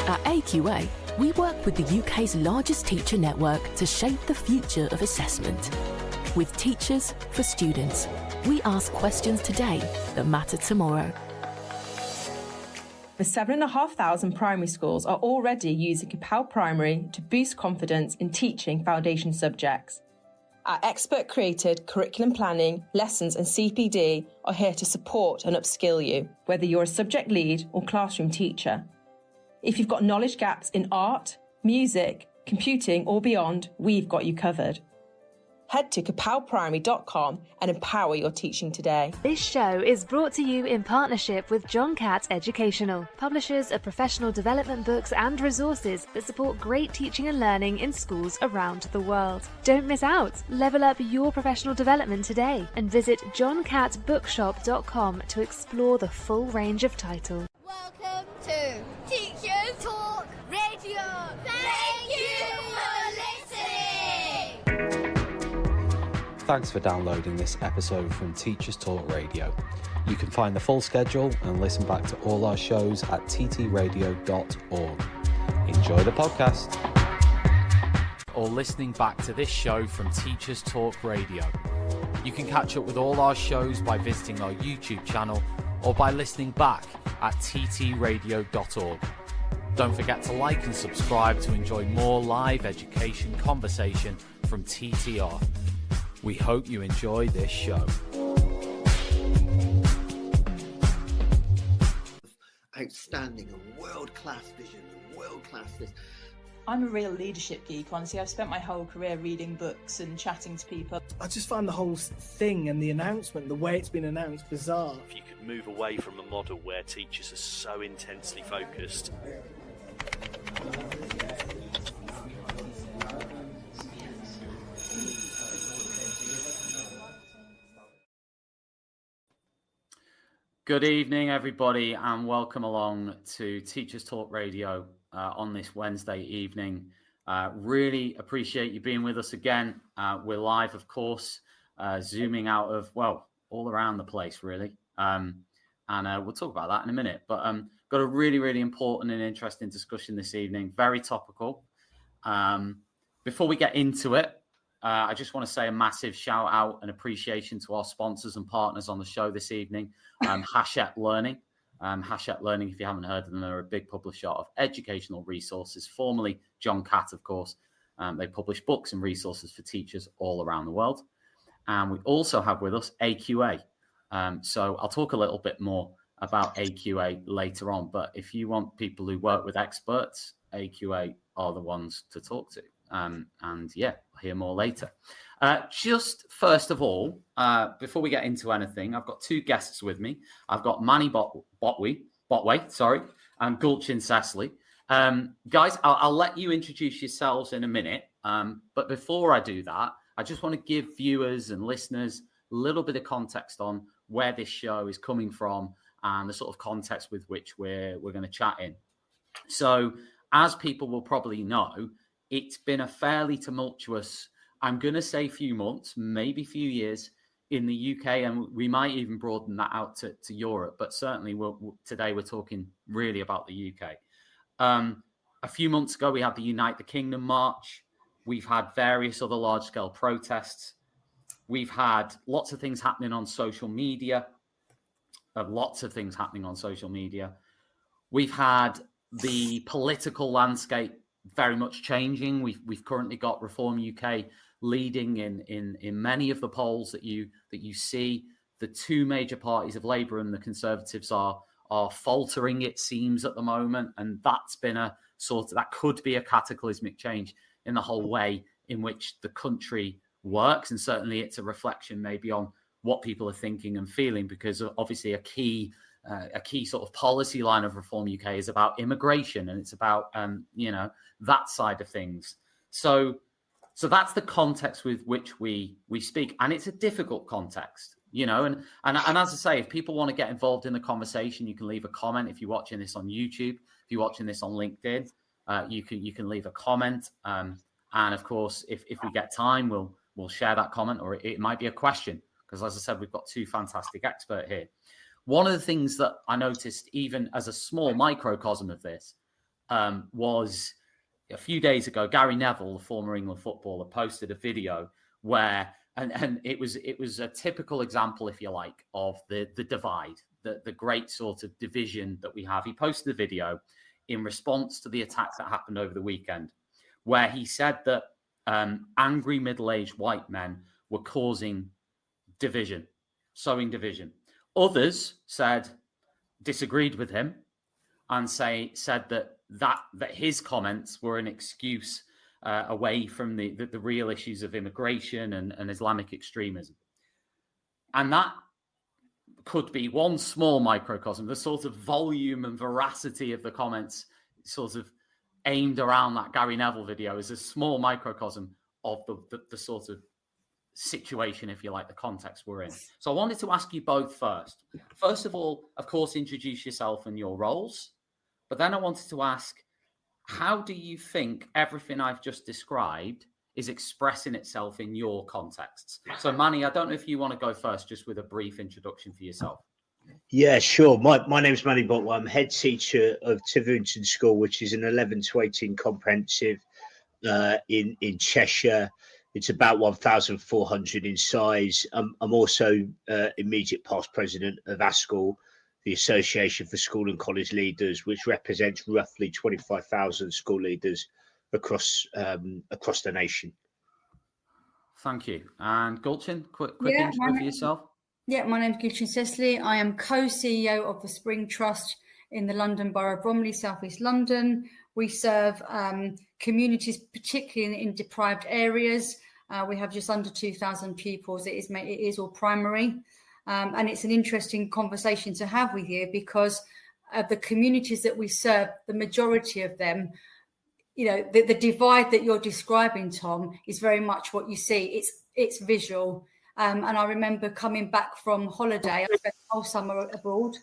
At AQA, we work with the UK's largest teacher network to shape the future of assessment. With teachers for students, we ask questions today that matter tomorrow. The 7,500 primary schools are already using Capel Primary to boost confidence in teaching foundation subjects. Our expert-created curriculum planning, lessons and CPD are here to support and upskill you, whether you're a subject lead or classroom teacher. If you've got knowledge gaps in art, music, computing or beyond, we've got you covered. Head to capelprimary.com and empower your teaching today. This show is brought to you in partnership with John Catt Educational, publishers of professional development books and resources that support great teaching and learning in schools around the world. Don't miss out. Level up your professional development today and visit johncattbookshop.com to explore the full range of titles. Welcome to Teachers Talk Radio. Thank you for listening. Thanks for downloading this episode from Teachers Talk Radio. You can find the full schedule and listen back to all our shows at ttradio.org. Enjoy the podcast. Or listening back to this show from Teachers Talk Radio. You can catch up with all our shows by visiting our YouTube channel or by listening back at ttradio.org. Don't forget to like and subscribe to enjoy more live education conversation from TTR. We hope you enjoy this show. Outstanding and world-class vision and world-class this. I'm a real leadership geek, honestly. I've spent my whole career reading books and chatting to people. I just find the whole thing and the announcement, the way it's been announced, bizarre. If you could move away from a model where teachers are so intensely focused. Good evening, everybody, and welcome along to Teachers Talk Radio on this Wednesday evening. Really appreciate you being with us again. We're live, of course, zooming out of, well, all around the place, really. And we'll talk about that in a minute. But got a really, really important and interesting discussion this evening, very topical. Before we get into it, I just want to say a massive shout out and appreciation to our sponsors and partners on the show this evening. Hachette Learning. Hachette Learning, if you haven't heard of them, they're a big publisher of educational resources, formerly John Catt, of course. They publish books and resources for teachers all around the world. And we also have with us AQA. So I'll talk a little bit more about AQA later on. But if you want people who work with experts, AQA are the ones to talk to. And yeah, I'll hear more later. Just first of all, before we get into anything, I've got two guests with me. I've got Manny Botwe, and Gulcin Cesli. Guys, I'll let you introduce yourselves in a minute. But before I do that, I just want to give viewers and listeners a little bit of context on where this show is coming from and the sort of context with which we're going to chat in. So, as people will probably know, it's been a fairly tumultuous, I'm going to say few months, maybe few years in the UK, and we might even broaden that out to Europe. But certainly today we're talking really about the UK. A few months ago, we had the Unite the Kingdom March. We've had various other large-scale protests. We've had lots of things happening on social media. We've had the political landscape very much changing. We've currently got Reform UK leading in many of the polls that you see. The two major parties of Labour and the Conservatives are faltering, it seems, at the moment, and that's been that could be a cataclysmic change in the whole way in which the country works, and certainly it's a reflection maybe on what people are thinking and feeling, because obviously a key sort of policy line of Reform UK is about immigration, and it's about that side of things. So that's the context with which we speak, and it's a difficult context, and as I say, if people want to get involved in the conversation, you can leave a comment. If you're watching this on YouTube, if you're watching this on LinkedIn, you can leave a comment, and of course, if we get time, we'll share that comment, or it might be a question, because as I said, we've got two fantastic experts here. One of the things that I noticed, even as a small microcosm of this, was a few days ago. Gary Neville, the former England footballer, posted a video where, and it was a typical example, if you like, of the divide, the great sort of division that we have. He posted a video in response to the attacks that happened over the weekend, where he said that angry middle-aged white men were causing division, sowing division. Others disagreed with him and said that his comments were an excuse away from the real issues of immigration and Islamic extremism. And that could be one small microcosm. The sort of volume and veracity of the comments sort of aimed around that Gary Neville video is a small microcosm of the sort of situation, if you like, the context we're in. So I wanted to ask you both first. First of all, of course, introduce yourself and your roles. But then I wanted to ask, how do you think everything I've just described is expressing itself in your contexts? So Manny, I don't know if you want to go first, just with a brief introduction for yourself. Yeah, sure. My name's Manny Botwe. I'm head teacher of Tytherington School, which is an 11 to 18 comprehensive in Cheshire. It's about 1,400 in size. I'm also immediate past president of ASCL, the Association for School and College Leaders, which represents roughly 25,000 school leaders across the nation. Thank you. And Gulcin, quick intro for yourself. Yeah, my name's Gulcin Cesli. I am co-CEO of the Spring Trust in the London Borough of Bromley, South East London. We serve communities, particularly in deprived areas. We have just under 2,000 pupils. It is all primary. And it's an interesting conversation to have with you because the communities that we serve, the majority of them, the divide that you're describing, Tom, is very much what you see. It's visual. And I remember coming back from holiday. I spent the whole summer abroad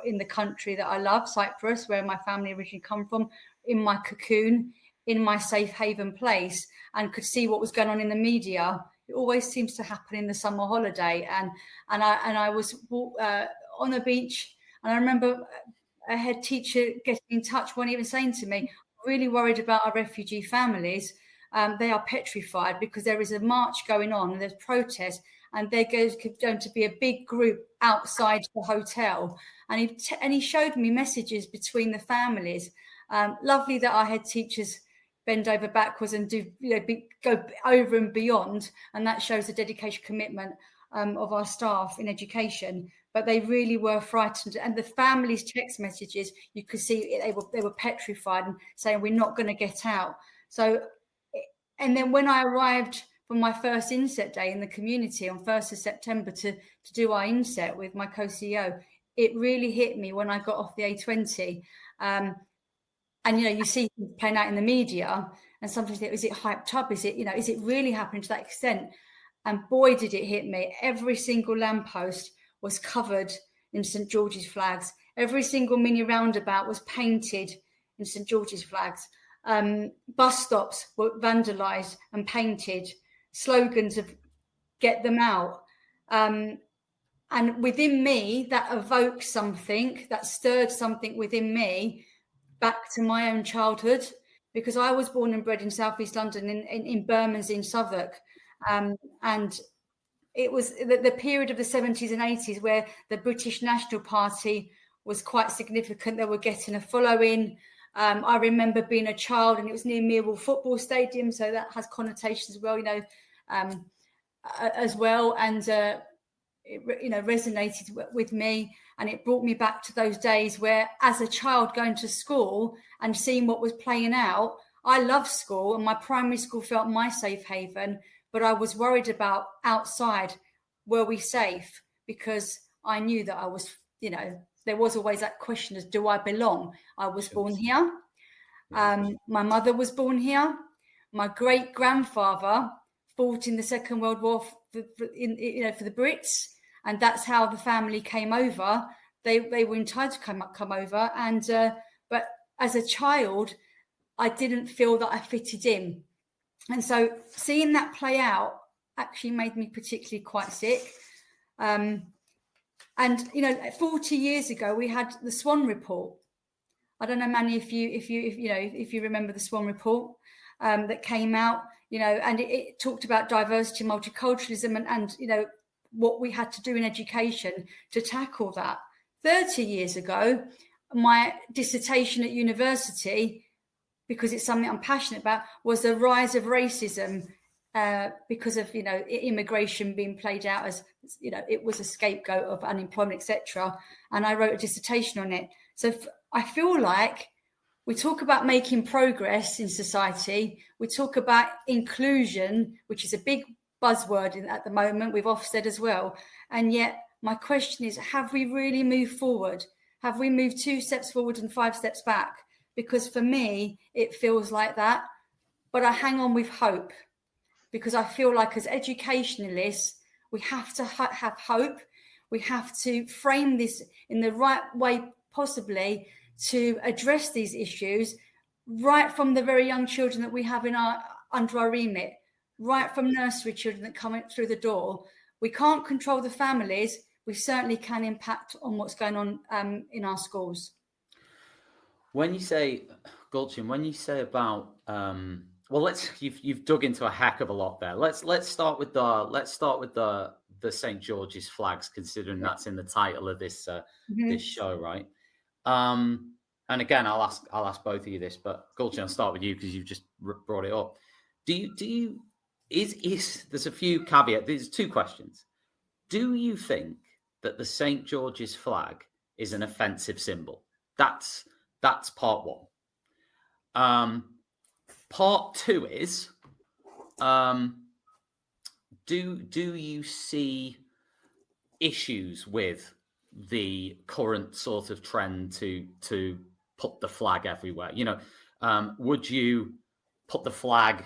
in the country that I love, Cyprus, where my family originally come from, in my cocoon, in my safe haven place, and could see what was going on in the media. It always seems to happen in the summer holiday. And I was on a beach, and I remember a head teacher getting in touch, one even saying to me, really worried about our refugee families. They are petrified because there is a march going on and there's protests, and there going to be a big group outside the hotel. And he showed me messages between the families. Lovely that our head teachers bend over backwards and go over and beyond, and that shows the dedication, commitment of our staff in education. But they really were frightened, and the families' text messages, you could see they were petrified and saying, "We're not going to get out." So, and then when I arrived for my first inset day in the community on 1st of September to do our inset with my co-CEO, it really hit me when I got off the A20. And, you see things playing out in the media, and sometimes you think, is it hyped up? Is it really happening to that extent? And boy, did it hit me. Every single lamppost was covered in St. George's flags. Every single mini roundabout was painted in St. George's flags. Bus stops were vandalised and painted. Slogans of "Get them out." And within me, that evoked something, that stirred something within me back to my own childhood, because I was born and bred in South East London, in Bermondsey in Southwark. And it was the period of the 70s and 80s where the British National Party was quite significant. They were getting a following. I remember being a child, and it was near Millwall Football Stadium, so that has connotations as well, as well. And it resonated with me, and it brought me back to those days where, as a child, going to school and seeing what was playing out. I loved school, and my primary school felt my safe haven, but I was worried about outside. Were we safe? Because I knew that I was, there was always that question as, do I belong? I was born here. My mother was born here. My great grandfather fought in the Second World War for the Brits, and that's how the family came over. They were entitled to come over, and but as a child, I didn't feel that I fitted in, and so seeing that play out actually made me particularly quite sick. And 40 years ago, we had the Swan Report. I don't know, Manny, if you remember the Swan report that came out, and it talked about diversity, multiculturalism, and what we had to do in education to tackle that. 30 years ago, my dissertation at university, because it's something I'm passionate about, was the rise of racism because of immigration being played out as it was a scapegoat of unemployment, etc. And I wrote a dissertation on it. So I feel like we talk about making progress in society. We talk about inclusion, which is a big buzzword at the moment with Ofsted as well. And yet my question is, have we really moved forward? Have we moved 2 steps forward and 5 steps back? Because for me, it feels like that. But I hang on with hope, because I feel like as educationalists, we have to have hope. We have to frame this in the right way possibly to address these issues right from the very young children that we have under our remit, right from nursery children that come through the door. We can't control the families. We certainly can impact on what's going on in our schools. When you say, Gulcin, about you've dug into a heck of a lot there. Let's start with the St. George's flags, considering that's in the title of this this show, right? And again, I'll ask both of you this, but Gulcin, I'll start with you because you've just brought it up. There's a few caveats. There's 2 questions. Do you think that the St. George's flag is an offensive symbol? That's part 1. Part 2 is, do you see issues with the current sort of trend to put the flag everywhere? Would you put the flag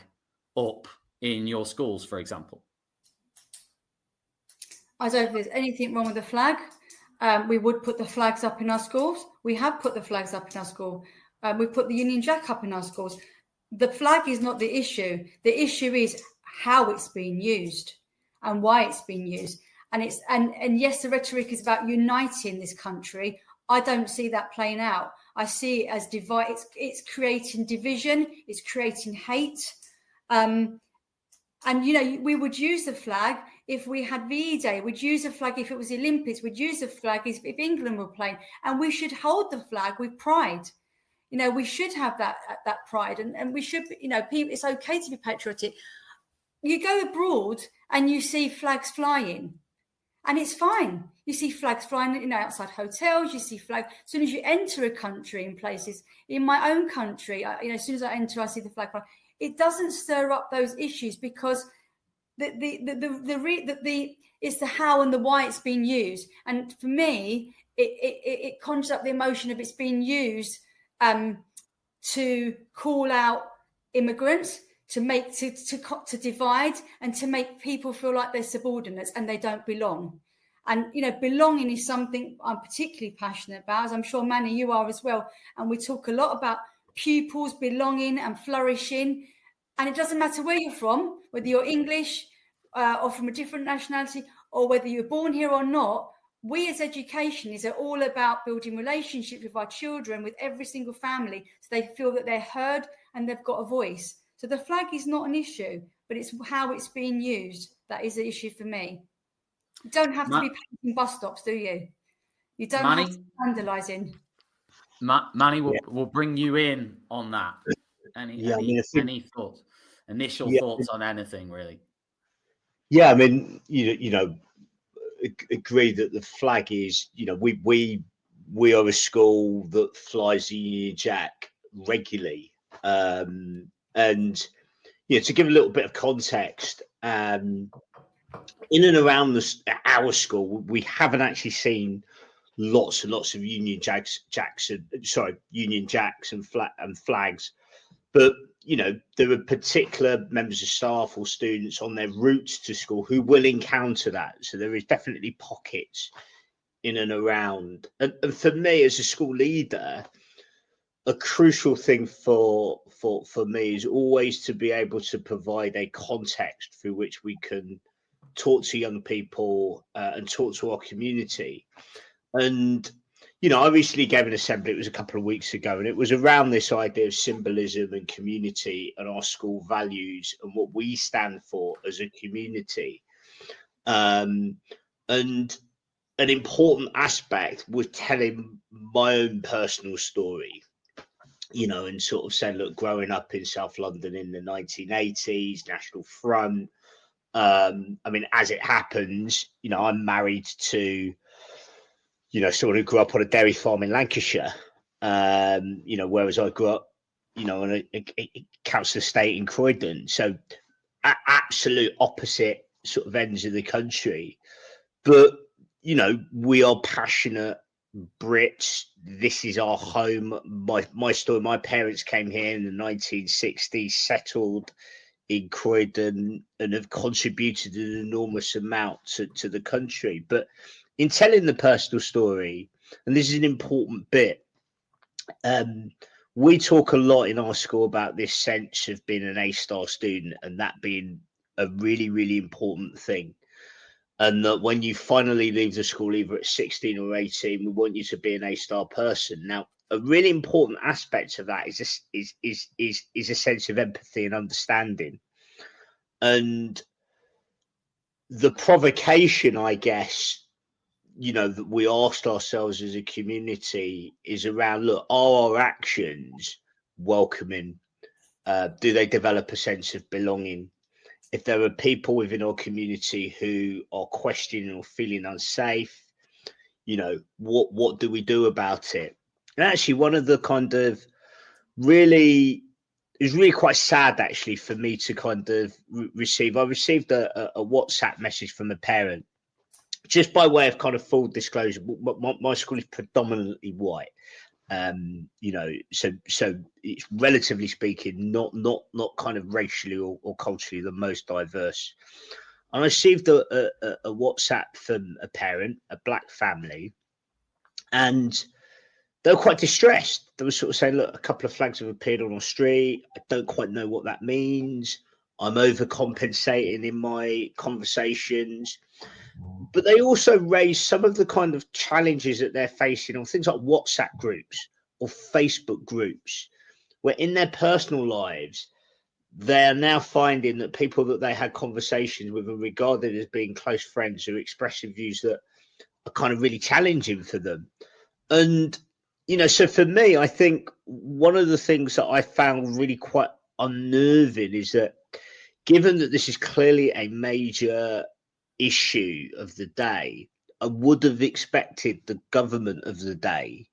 up in your schools, for example? I don't think there's anything wrong with the flag. We would put the flags up in our schools. We have put the flags up in our school. We put the Union Jack up in our schools. The flag is not the issue. The issue is how it's being used and why it's being used. And yes, the rhetoric is about uniting this country. I don't see that playing out. I see it as divide. It's creating division. It's creating hate. And we would use the flag if we had VE Day. We'd use the flag if it was the Olympics. We'd use the flag if England were playing. And we should hold the flag with pride. We should have that pride, and we should. People. It's okay to be patriotic. You go abroad and you see flags flying, and it's fine. You see flags flying, outside hotels. You see flags as soon as you enter a country in places. In my own country, as soon as I enter, I see the flag flying. It doesn't stir up those issues because it's the how and the why it's being used. And for me, it conjures up the emotion of it's being used to call out immigrants, to divide, and to make people feel like they're subordinates and they don't belong. And belonging is something I'm particularly passionate about, as I'm sure Manny, you are as well. And we talk a lot about pupils belonging and flourishing, and it doesn't matter where you're from, whether you're English or from a different nationality, or whether you're born here or not. We as educationists are all about building relationships with our children, with every single family, so they feel that they're heard and they've got a voice. So the flag is not an issue, but it's how it's being used that is the issue for me. You don't have to be painting bus stops, do you? You don't have to be vandalising. Manny, we'll bring you in on that. Any thoughts? Initial thoughts on anything, really? Yeah, I mean, agree that the flag is, we are a school that flies the Union Jack regularly, and to give a little bit of context, in and around our school, we haven't actually seen lots and lots of Union Jacks and flags, but there are particular members of staff or students on their routes to school who will encounter that. So there is definitely pockets in and around. And for me as a school leader, a crucial thing for me is always to be able to provide a context through which we can talk to young people and talk to our community. And I recently gave an assembly, it was a couple of weeks ago, and it was around this idea of symbolism and community and our school values and what we stand for as a community. And an important aspect was telling my own personal story, and sort of saying, look, growing up in South London in the 1980s, National Front. As it happens, I'm married to, someone who grew up on a dairy farm in Lancashire, whereas I grew up, on a council estate in Croydon. So absolute opposite sort of ends of the country. But, we are passionate Brits. This is our home. My story, my parents came here in the 1960s, settled in Croydon, and have contributed an enormous amount to the country. But in telling the personal story, and this is an important bit, we talk a lot in our school about this sense of being an A-star student and that being a really, really important thing. And that when you finally leave the school, either at 16 or 18, we want you to be an A-star person. Now, a really important aspect of that is a sense of empathy and understanding. And the provocation, I guess, that we asked ourselves as a community is around, look, are our actions welcoming? Do they develop a sense of belonging? If there are people within our community who are questioning or feeling unsafe, what do we do about it? And actually, one of the kind of it was really quite sad, actually, for me to kind of receive. I received a WhatsApp message from a parent, just by way of kind of full disclosure. My school is predominantly white, so it's relatively speaking not kind of racially or culturally the most diverse. And I received a WhatsApp from a parent, a black family, and they were quite distressed. They were sort of saying, look, a couple of flags have appeared on our street. I don't quite know what that means. I'm overcompensating in my conversations. But they also raised some of the kind of challenges that they're facing on things like WhatsApp groups or Facebook groups, where in their personal lives, they're now finding that people that they had conversations with are regarded as being close friends who are expressing views that are kind of really challenging for them. And, so for me, I think one of the things that I found really quite unnerving is that given that this is clearly a major issue of the day, I would have expected the government of the day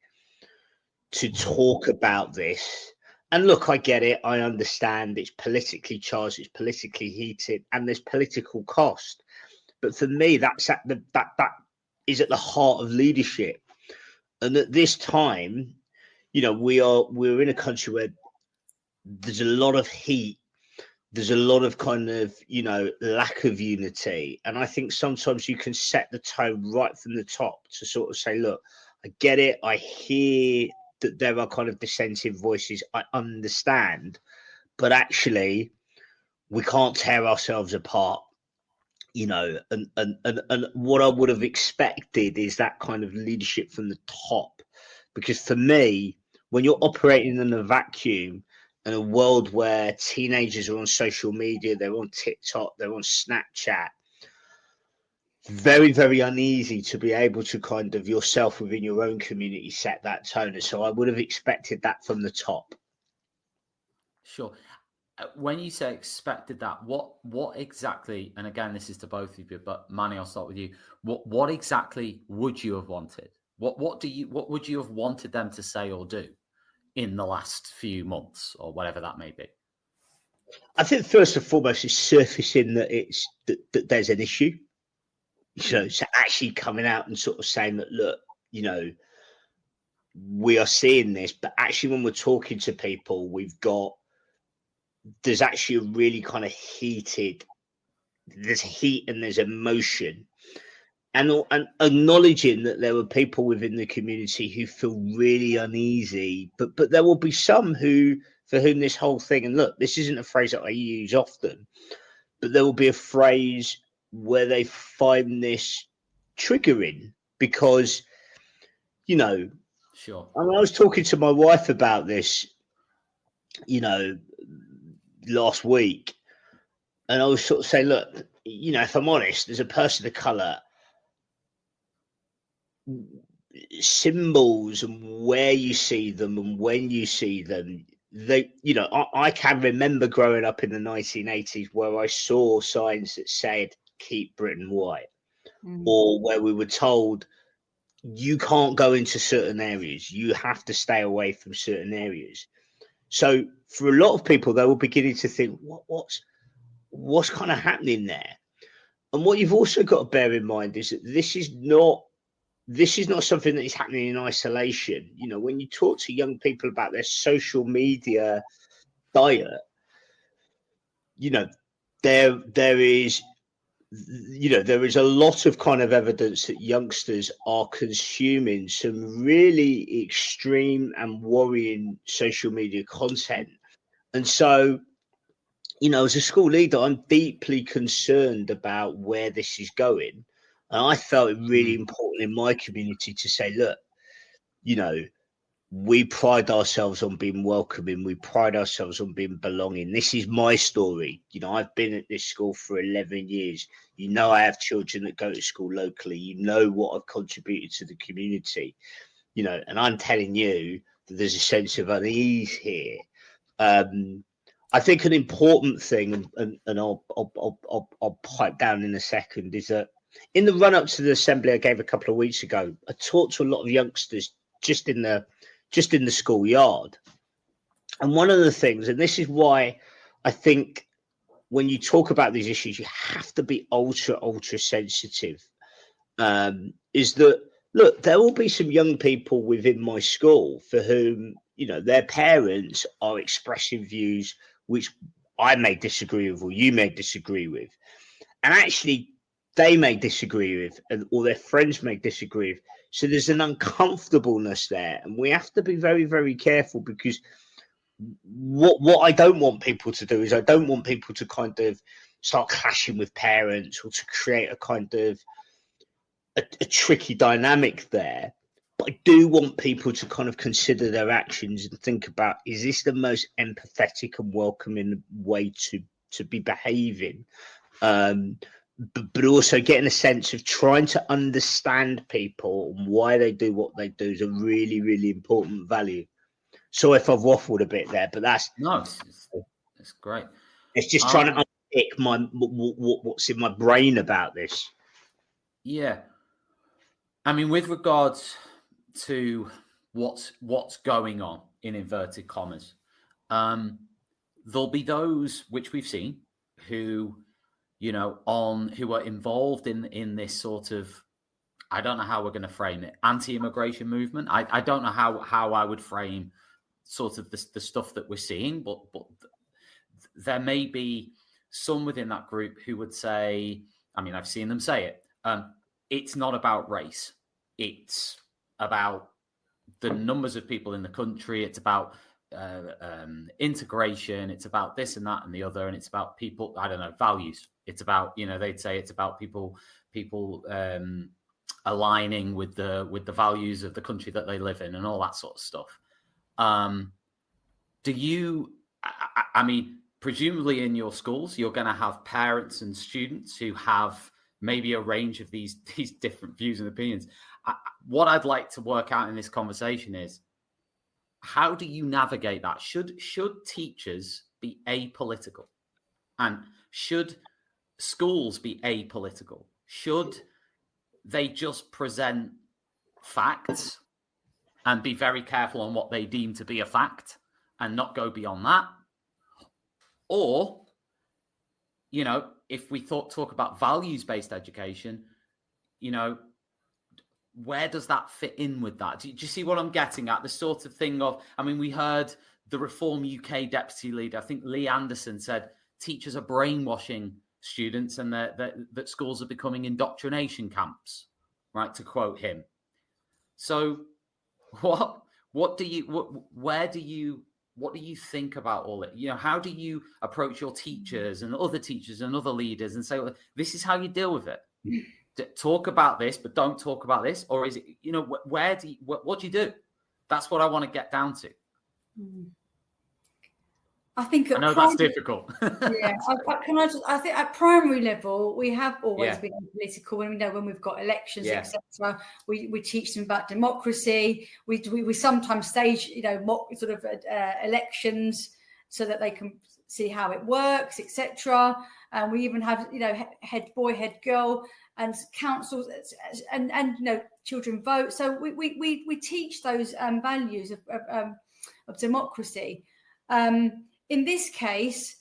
to talk about this. And look, I get it. I understand it's politically charged, it's politically heated, and there's political cost. But for me, that is at the heart of leadership. And at this time, we're in a country where there's a lot of heat. There's a lot of kind of, lack of unity. And I think sometimes you can set the tone right from the top to sort of say, look, I get it. I hear that there are kind of dissenting voices. I understand. But actually, we can't tear ourselves apart, and what I would have expected is that kind of leadership from the top. Because for me, when you're operating in a vacuum, in a world where teenagers are on social media, they're on TikTok, they're on Snapchat, very, very uneasy to be able to kind of yourself within your own community set that tone. And so I would have expected that from the top. Sure. When you say expected that, what exactly, and again, this is to both of you, but Manny, I'll start with you. What exactly would you have wanted? What would you have wanted them to say or do in the last few months or whatever that may be? I think first and foremost is surfacing that that there's an issue. So actually coming out and sort of saying that, look, we are seeing this, but actually when we're talking to people, there's actually a really kind of there's heat and there's emotion, and acknowledging that there were people within the community who feel really uneasy, but there will be some for whom this whole thing, and look, this isn't a phrase that I use often, but there will be a phrase where they find this triggering because you know, sure. I was talking to my wife about this, last week, and I was sort of saying, look, if I'm honest, as a person of colour, symbols and where you see them and when you see them, I can remember growing up in the 1980s where I saw signs that said keep Britain white, or where we were told you can't go into certain areas, you have to stay away from certain areas. So for a lot of people, they were beginning to think, what's kind of happening there? And what you've also got to bear in mind is that this is not something that is happening in isolation. When you talk to young people about their social media diet, there is a lot of kind of evidence that youngsters are consuming some really extreme and worrying social media content. And so, as a school leader, I'm deeply concerned about where this is going. And I felt it really important in my community to say, look, we pride ourselves on being welcoming. We pride ourselves on being belonging. This is my story. I've been at this school for 11 years. I have children that go to school locally. What I've contributed to the community, and I'm telling you that there's a sense of unease here. I think an important thing, and I'll pipe down in a second, is that in the run up to the assembly I gave a couple of weeks ago, I talked to a lot of youngsters just in the schoolyard. And one of the things, and this is why I think when you talk about these issues, you have to be ultra sensitive, is that, look, there will be some young people within my school for whom, their parents are expressing views which I may disagree with, or you may disagree with. And actually, they may disagree with, or their friends may disagree with. So there's an uncomfortableness there. And we have to be very, very careful, because what I don't want people to do is I don't want people to kind of start clashing with parents, or to create a kind of a tricky dynamic there. But I do want people to kind of consider their actions and think about, is this the most empathetic and welcoming way to be behaving? But also getting a sense of trying to understand people and why they do what they do is a really, really important value. So if I've waffled a bit there, but that's great. It's just trying to unpick what's in my brain about this. Yeah, I mean, with regards to what's going on in inverted commas, there'll be those which we've seen who who are involved in this sort of, I don't know how we're going to frame it, anti-immigration movement. I don't know how I would frame sort of the stuff that we're seeing, but there may be some within that group who would say, I mean, I've seen them say it, it's not about race. It's about the numbers of people in the country. It's about integration. It's about this and that and the other. And it's about people, I don't know, values. It's about, they'd say it's about people aligning with the values of the country that they live in and all that sort of stuff. Do you, I mean, presumably in your schools, you're going to have parents and students who have maybe a range of these different views and opinions. What I'd like to work out in this conversation is, how do you navigate that? Should teachers be apolitical? And should schools be apolitical? Should they just present facts and be very careful on what they deem to be a fact and not go beyond that? Or, if we talk about values-based education, where does that fit in with that? Do you see what I'm getting at? The sort of thing of, I mean, we heard the Reform UK deputy leader, I think Lee Anderson, said teachers are brainwashing students and that schools are becoming indoctrination camps, right? To quote him. So what do you think about all it? How do you approach your teachers and other teachers and other leaders and say, well, this is how you deal with it? talk about this, but don't talk about this? Or is it, what do you do? That's what I want to get down to. I think I know that's difficult. Yeah, I think at primary level we have always Yeah. been political. When we know when we've got elections, Yeah. etc., we teach them about democracy. We sometimes stage mock sort of elections so that they can see how it works, etc. And we even have head boy, head girl, and councils, and children vote. So we teach those values of democracy. In this case,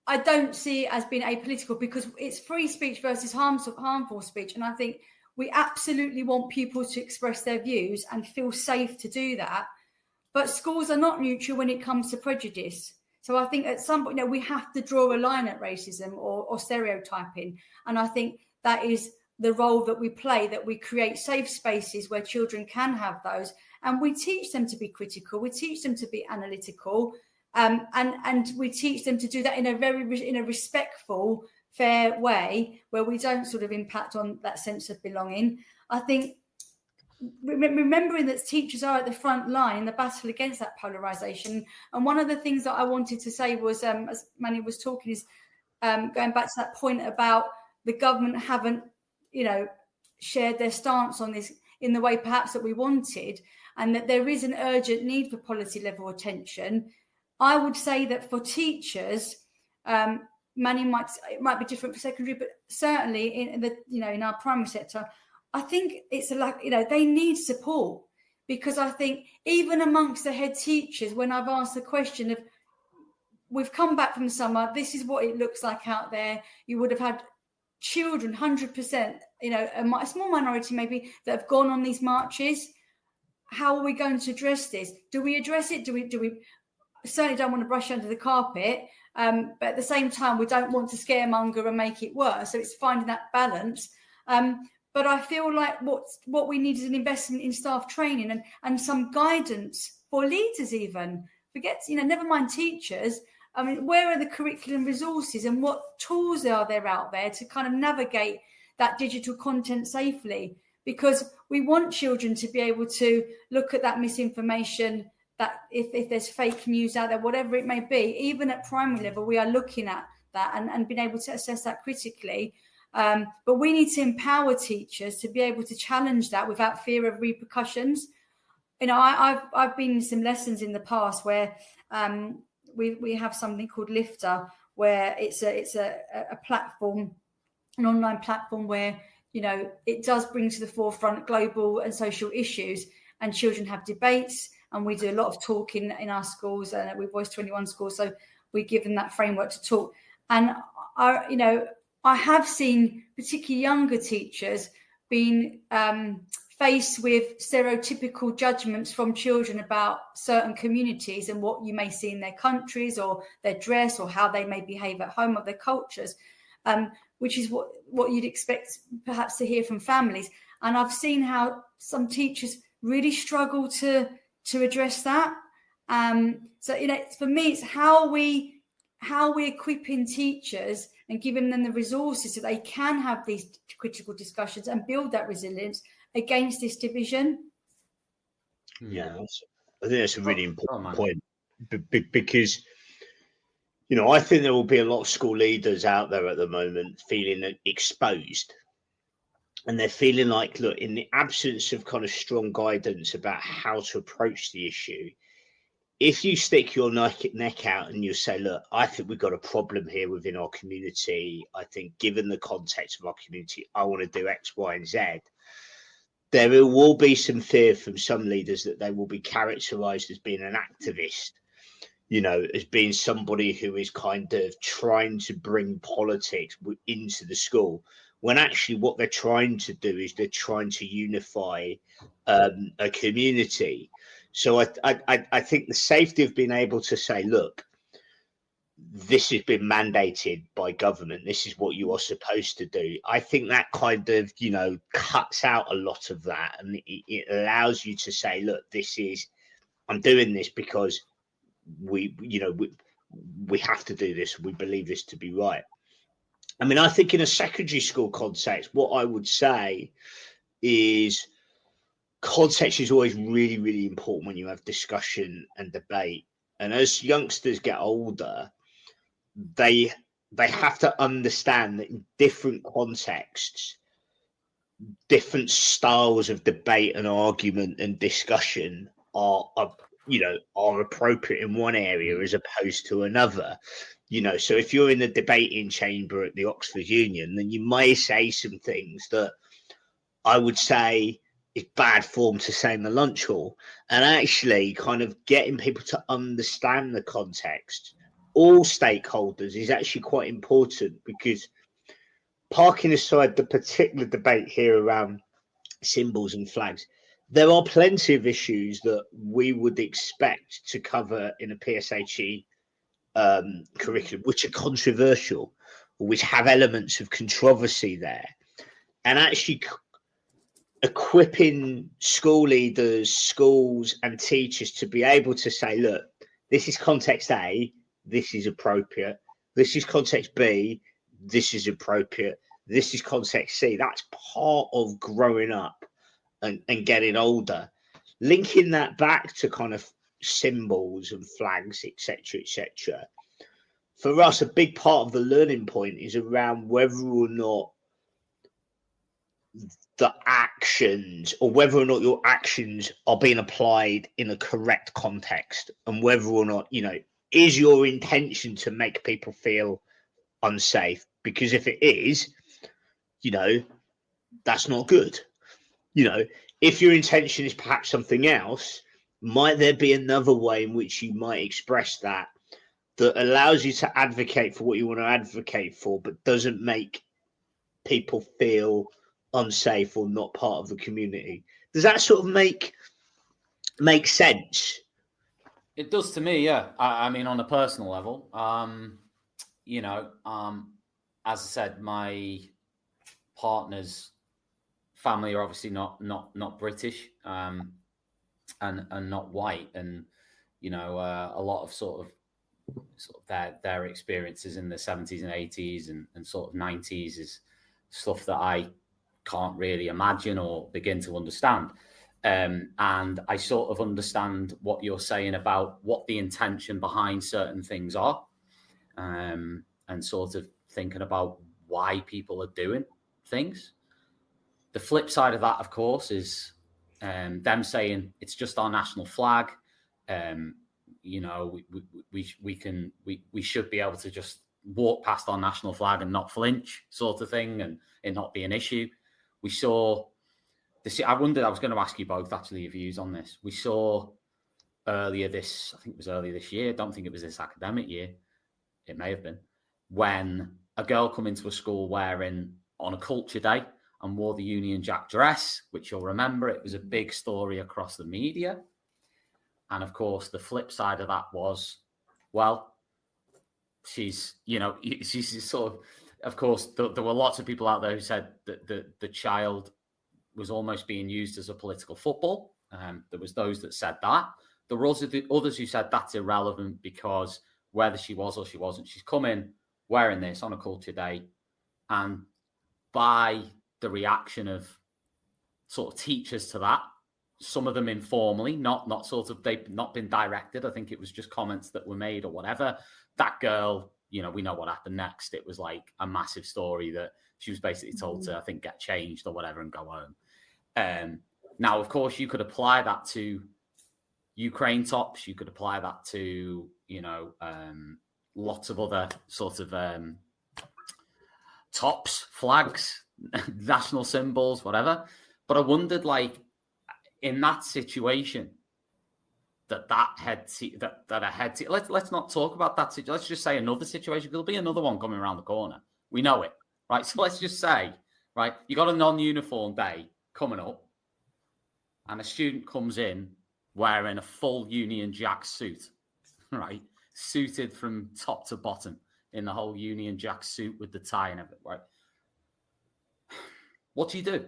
I don't see it as being apolitical because it's free speech versus harmful speech. And I think we absolutely want pupils to express their views and feel safe to do that. But schools are not neutral when it comes to prejudice. So I think at some point, we have to draw a line at racism or stereotyping. And I think that is the role that we play, that we create safe spaces where children can have those. And we teach them to be critical. We teach them to be analytical. And we teach them to do that in a respectful, fair way where we don't sort of impact on that sense of belonging. I think remembering that teachers are at the front line in the battle against that polarisation. And one of the things that I wanted to say was, as Manny was talking, is going back to that point about the government haven't, shared their stance on this in the way perhaps that we wanted, and that there is an urgent need for policy level attention. I would say that for teachers, Manny it might be different for secondary, but certainly in our primary sector, I think it's they need support, because I think even amongst the head teachers, when I've asked the question of, we've come back from summer, this is what it looks like out there. You would have had children, 100%, a small minority maybe, that have gone on these marches. How are we going to address this? Do we address it? Do we certainly don't want to brush under the carpet, but at the same time, we don't want to scaremonger and make it worse. So it's finding that balance. But I feel like what we need is an investment in staff training and some guidance for leaders even. Never mind teachers. I mean, where are the curriculum resources and what tools are there out there to kind of navigate that digital content safely? Because we want children to be able to look at that misinformation, that if there's fake news out there, whatever it may be, even at primary level, we are looking at that and being able to assess that critically. But we need to empower teachers to be able to challenge that without fear of repercussions. I've been in some lessons in the past where we have something called Lifter, where it's a platform, an online platform where it does bring to the forefront global and social issues, and children have debates. And we do a lot of talking in our schools, and we Voice 21 schools, so we give them that framework to talk. And I have seen particularly younger teachers being faced with stereotypical judgments from children about certain communities and what you may see in their countries or their dress or how they may behave at home, or their cultures, which is what you'd expect perhaps to hear from families. And I've seen how some teachers really struggle to address that. So for me, it's how we equipping teachers and giving them the resources so they can have these critical discussions and build that resilience against this division. Yeah, I think that's a really important point, because I think there will be a lot of school leaders out there at the moment feeling exposed. And they're feeling like, look, in the absence of kind of strong guidance about how to approach the issue, if you stick your neck out and you say, look, I think we've got a problem here within our community, I think given the context of our community, I want to do X, Y, and Z, there will be some fear from some leaders that they will be characterized as being an activist, as being somebody who is kind of trying to bring politics into the school, when actually what they're trying to do is they're trying to unify a community. So I think the safety of being able to say, look, this has been mandated by government, this is what you are supposed to do, I think that kind of, cuts out a lot of that, and it allows you to say, look, I'm doing this because we have to do this, we believe this to be right. I mean, I think in a secondary school context, what I would say is context is always really, really important when you have discussion and debate. And as youngsters get older, they have to understand that in different contexts, different styles of debate and argument and discussion are appropriate in one area as opposed to another. So if you're in the debating chamber at the Oxford Union, then you may say some things that I would say is bad form to say in the lunch hall. And actually kind of getting people to understand the context, all stakeholders, is actually quite important, because parking aside the particular debate here around symbols and flags, there are plenty of issues that we would expect to cover in a PSHE curriculum, which are controversial, or which have elements of controversy there. And actually equipping school leaders, schools and teachers to be able to say, look, this is context A, this is appropriate. This is context B, this is appropriate. This is context C. That's part of growing up and getting older. Linking that back to kind of symbols and flags, etc. For us, a big part of the learning point is around whether or not the actions, or whether or not your actions are being applied in a correct context, and whether or not, is your intention to make people feel unsafe? Because if it is, that's not good. If your intention is perhaps something else, might there be another way in which you might express that allows you to advocate for what you want to advocate for, but doesn't make people feel unsafe or not part of the community? Does that sort of make sense? It does to me, yeah. I mean, on a personal level, as I said, my partner's family are obviously not British, and not white, and a lot of sort of their experiences in the 70s and 80s and sort of 90s is stuff that I can't really imagine or begin to understand. And I sort of understand what you're saying about what the intention behind certain things are, and sort of thinking about why people are doing things. The flip side of that, of course, is them saying it's just our national flag. We should be able to just walk past our national flag and not flinch, sort of thing, and it not be an issue. We saw this. I was going to ask you both actually your views on this. We saw earlier this year. I don't think it was this academic year. It may have been, when a girl come into a school wearing on a culture day and wore the Union Jack dress, which you'll remember, it was a big story across the media. And of course, the flip side of that was, well, she's sort of course, there were lots of people out there who said that the child was almost being used as a political football. There was those that said that. There were also the others who said that's irrelevant, because whether she was or she wasn't, she's come in wearing this on a culture day. And by the reaction of sort of teachers to that, some of them informally, not sort of, they've not been directed. I think it was just comments that were made or whatever. That girl, we know what happened next. It was like a massive story that she was basically told to, I think, get changed or whatever and go home. Now, of course, you could apply that to Ukraine tops. You could apply that to, lots of other sort of tops, flags, national symbols, whatever. But I wondered, like, in that situation, let's not talk about that situation. Let's just say another situation. There'll be another one coming around the corner. We know it, right? So let's just say, right, you got a non-uniform day coming up, and a student comes in wearing a full Union Jack suit, right? Suited from top to bottom in the whole Union Jack suit with the tie and everything, right? What do you do?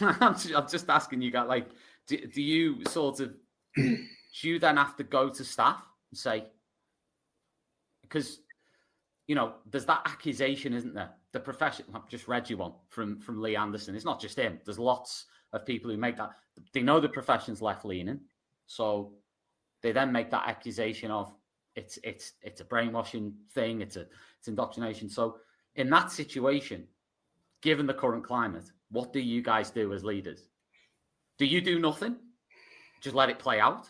I'm just asking you guys, like, do you sort of, do you then have to go to staff and say, because, there's that accusation, isn't there, the profession. I've just read you one from Lee Anderson. It's not just him. There's lots of people who make that. They know the profession's left leaning, so they then make that accusation of it's a brainwashing thing. It's indoctrination. So in that situation, given the current climate, what do you guys do as leaders? Do you do nothing? Just let it play out?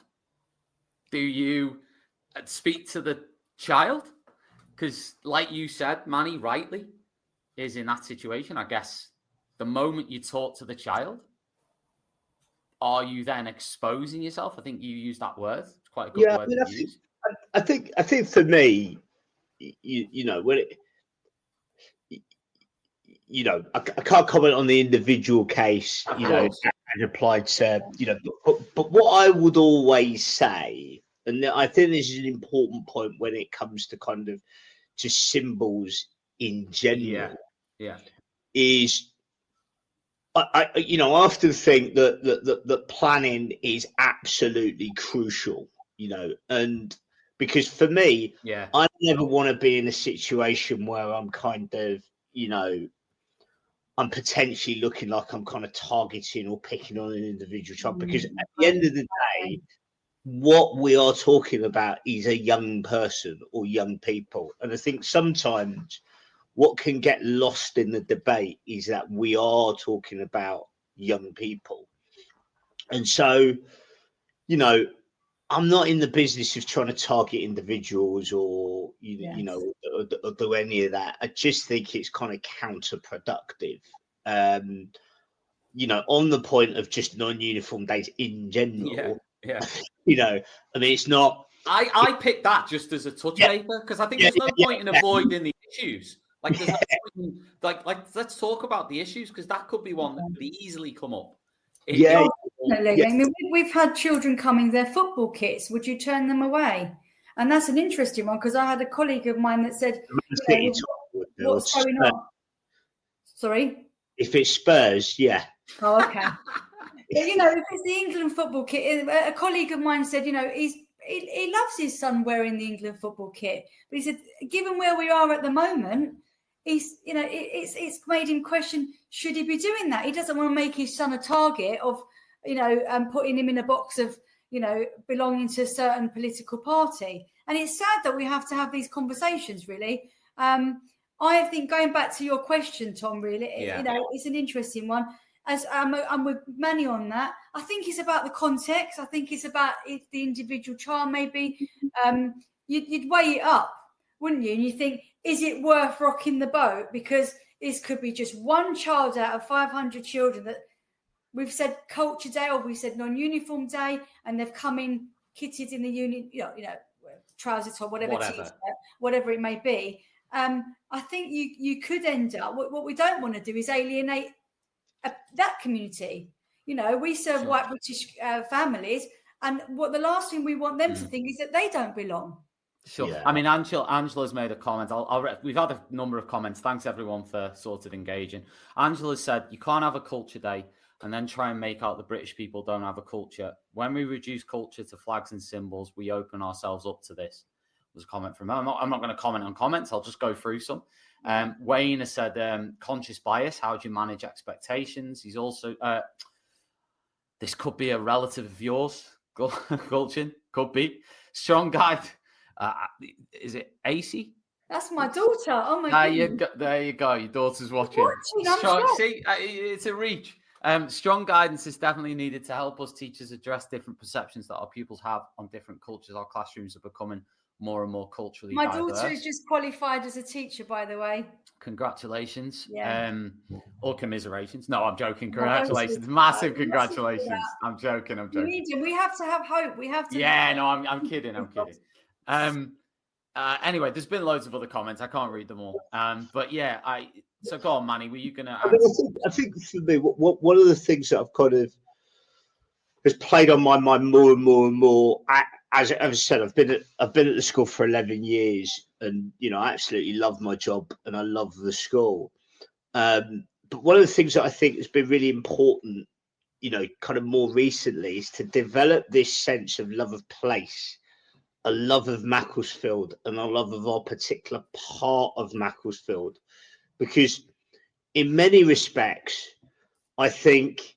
Do you speak to the child? Because like you said, Manny, rightly, is in that situation, I guess, the moment you talk to the child, are you then exposing yourself? I think you used that word. It's quite a good word to use. I think for me, you know, when it, you know, I can't comment on the individual case, you know, and applied to, you know, but what I would always say, and I think this is an important point when it comes to kind of just symbols in general, is I you know, I often think that planning is absolutely crucial, you know, and because for me, I never want to be in a situation where I'm kind of, you know, I'm potentially looking like I'm kind of targeting or picking on an individual child, because at the end of the day, what we are talking about is a young person or young people. And I think sometimes what can get lost in the debate is that we are talking about young people. And so, you know, I'm not in the business of trying to target individuals or, you know, or do any of that. I just think it's kind of counterproductive. You know, on the point of just non-uniform days in general, you know, I mean, it's not. I picked that just as a touch paper because I think there's no point in avoiding the issues. Like, there's no point in, like, let's talk about the issues because that could be one that could easily come up. Definitely. I mean, we've had children coming their football kits. Would you turn them away? And that's an interesting one because I had a colleague of mine that said, you know, what's going on? Sorry? If it's Spurs, yeah. Oh, okay. But, you know, if it's the England football kit, a colleague of mine said, you know, he loves his son wearing the England football kit. But he said, given where we are at the moment, he's, you know, it's made him question, should he be doing that? He doesn't want to make his son a target of, you know, putting him in a box of, you know, belonging to a certain political party. And it's sad that we have to have these conversations, really. I think going back to your question, Tom, really, you know, it's an interesting one. As I'm with Manny on that. I think it's about the context. I think it's about if the individual child maybe you'd weigh it up, wouldn't you? And you think, is it worth rocking the boat? Because this could be just one child out of 500 children that we've said culture day or we said non-uniform day, and they've come in kitted in the you know, trousers or whatever t-shirt, whatever it may be. I think you could end up. What we don't want to do is alienate that community. You know, we serve white British families, and what the last thing we want them to think is that they don't belong. Sure. Yeah. I mean, Angela's made a comment. We've had a number of comments. Thanks everyone for sort of engaging. Angela said you can't have a culture day and then try and make out the British people don't have a culture. When we reduce culture to flags and symbols, we open ourselves up to this. Was a comment from her. I'm not going to comment on comments. I'll just go through some. Wayne has said, conscious bias. How do you manage expectations? He's also, this could be a relative of yours, Gulcin. Could be. Strong guide. Is it AC? That's my daughter. Oh my God. There you go. Your daughter's watching. See, it's a reach. Strong guidance is definitely needed to help us teachers address different perceptions that our pupils have on different cultures. Our classrooms are becoming more and more culturally diverse. My daughter is just qualified as a teacher, by the way. Congratulations. Or commiserations. No, I'm joking. Congratulations. Massive congratulations. I'm joking. We have to have hope. We have to. Yeah, no, I'm kidding. Anyway, there's been loads of other comments. I can't read them all. But yeah, so go on, Manny. Were you going to I think for me, one of the things that I've kind of has played on my mind more and more and more. As I said, I've been at the school for 11 years, and you know, I absolutely love my job and I love the school. But one of the things that I think has been really important, you know, kind of more recently, is to develop this sense of love of place, a love of Macclesfield, and a love of our particular part of Macclesfield. because in many respects, I think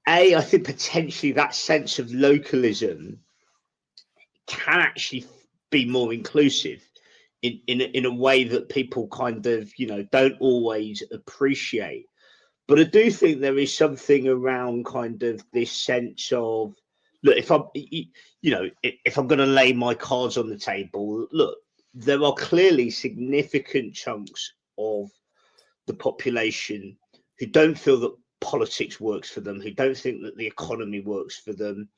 potentially that sense of localism can actually be more inclusive in a way that people kind of, don't always appreciate. But I do think there is something around kind of this sense of, look, if I'm going to lay my cards on the table, look, there are clearly significant chunks of the population who don't feel that politics works for them, who don't think that the economy works for them.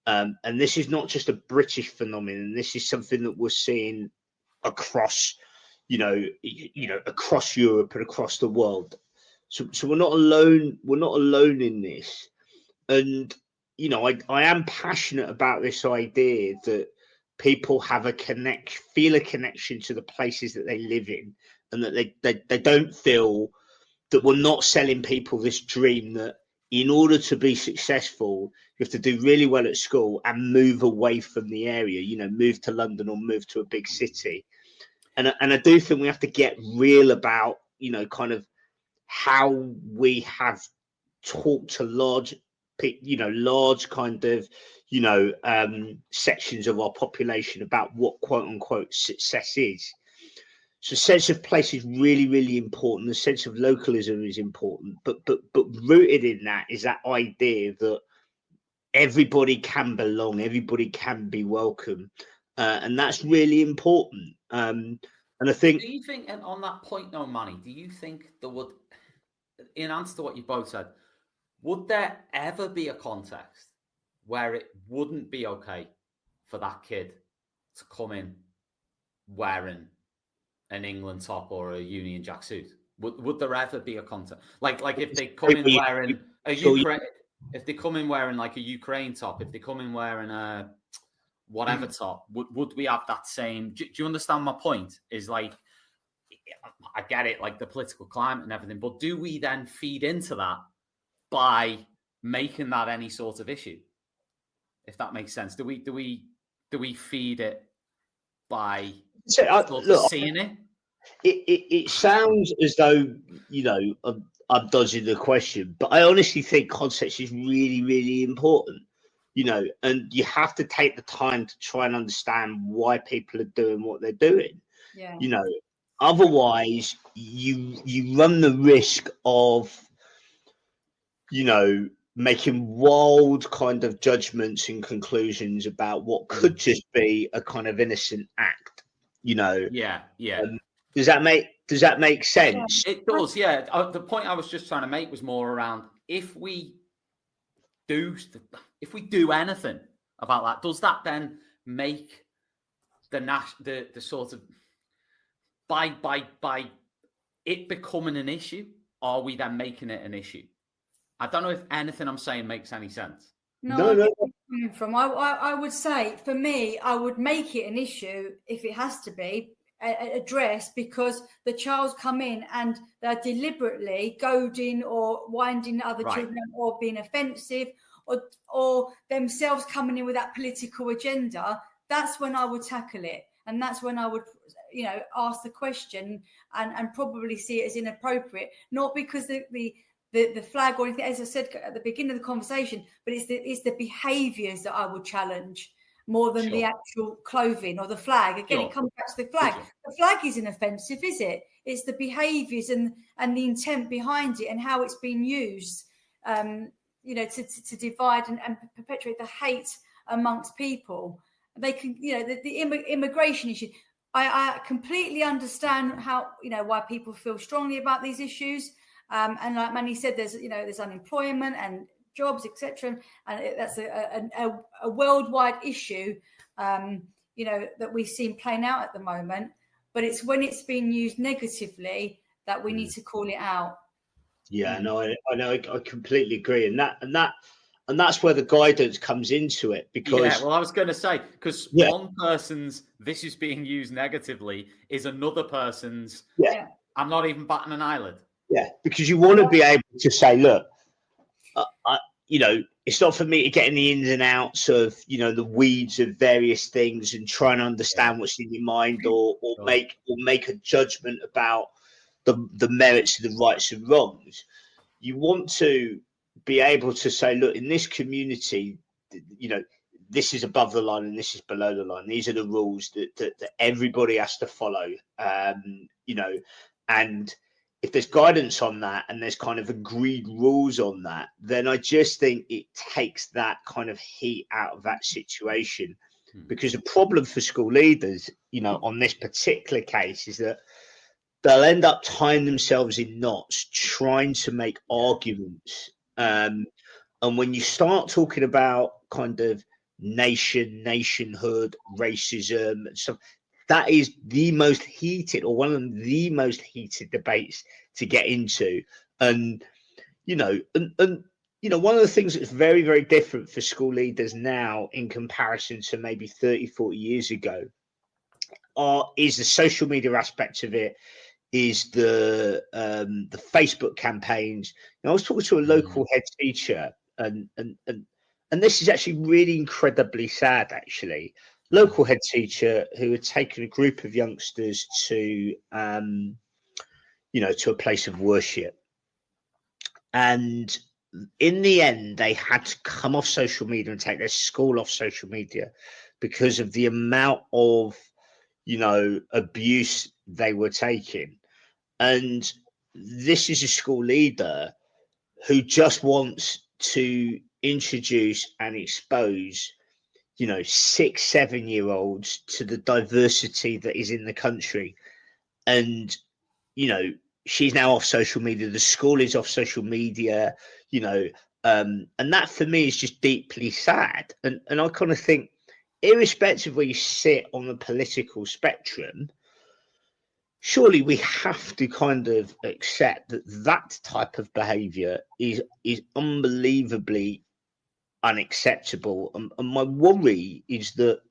And this is not just a British phenomenon. This is something that we're seeing across, across Europe and across the world. So we're not alone. We're not alone in this. And, I am passionate about this idea that people have feel a connection to the places that they live in, and that they don't feel that we're not selling people this dream that in order to be successful, you have to do really well at school and move away from the area, move to London or move to a big city. And I do think we have to get real about, kind of how we have talked to large kind of, sections of our population about what quote unquote success is. So sense of place is really, really important. The sense of localism is important, but rooted in that is that idea that everybody can belong, everybody can be welcome, and that's really important. And I think. Do you think, and on that point, though, Manny, do you think there would, in answer to what you both said, would there ever be a context where it wouldn't be okay for that kid to come in wearing an England top or a Union Jack suit? Would there ever be a context? Like if they come in wearing a Ukraine, if they come in wearing like a Ukraine top, if they come in wearing a whatever top, would we have that same? Do you understand my point? Is like, I get it, like the political climate and everything, but do we then feed into that by making that any sort of issue? If that makes sense, do we feed it by seeing it? It sounds as though I'm dodging the question, but I honestly think context is really, really important. And you have to take the time to try and understand why people are doing what they're doing. Yeah. Otherwise you run the risk of making wild kind of judgments and conclusions about what could just be a kind of innocent act. Yeah. Does that make sense? It does, yeah. The point I was just trying to make was more around if we do anything about that, does that then make the sort of by it becoming an issue? Are we then making it an issue? I don't know if anything I'm saying makes any sense. No. I would say, for me, I would make it an issue if it has to be addressed, because the child's come in and they're deliberately goading or winding other children or being offensive or themselves coming in with that political agenda. That's when I would tackle it. And that's when I would, ask the question and probably see it as inappropriate, not because the flag or anything, as I said at the beginning of the conversation, but it's the behaviours that I would challenge more than the actual clothing or the flag. Again, it comes back to the flag. The flag isn't offensive, is it? It's the behaviours and the intent behind it and how it's been used, to divide and perpetuate the hate amongst people. They can, the immigration issue. I completely understand how, why people feel strongly about these issues. And like Manny said, there's unemployment and jobs, etc. And that's a worldwide issue, that we've seen playing out at the moment. But it's when it's being used negatively that we need to call it out. Yeah, no, I know, I completely agree, and that's where the guidance comes into it. Because I was going to say, because one person's "this is being used negatively" is another person's "I'm not even batting an eyelid." Yeah, because you want to be able to say, look, it's not for me to get in the ins and outs of, the weeds of various things and try and understand what's in your mind or make a judgment about, the merits of the rights and wrongs. You want to be able to say, look, in this community, this is above the line and this is below the line. These are the rules that everybody has to follow, and if there's guidance on that and there's kind of agreed rules on that, then I just think it takes that kind of heat out of that situation. Because the problem for school leaders, on this particular case, is that they'll end up tying themselves in knots trying to make arguments. And when you start talking about kind of nationhood, racism, and stuff, that is the most heated, or one of the most heated debates to get into. And one of the things that's very, very different for school leaders now in comparison to maybe 30, 40 years ago is the social media aspect of it, is the Facebook campaigns. I was talking to a local head teacher, and this is actually really incredibly sad, actually. Local head teacher who had taken a group of youngsters to a place of worship. And in the end, they had to come off social media and take their school off social media because of the amount of, abuse they were taking. And this is a school leader who just wants to introduce and expose, 6, 7-year-olds to the diversity that is in the country. And, she's now off social media. The school is off social media, and that for me is just deeply sad. And I kind of think, irrespective of where you sit on the political spectrum, surely we have to kind of accept that type of behaviour is unbelievably unacceptable. And my worry is that,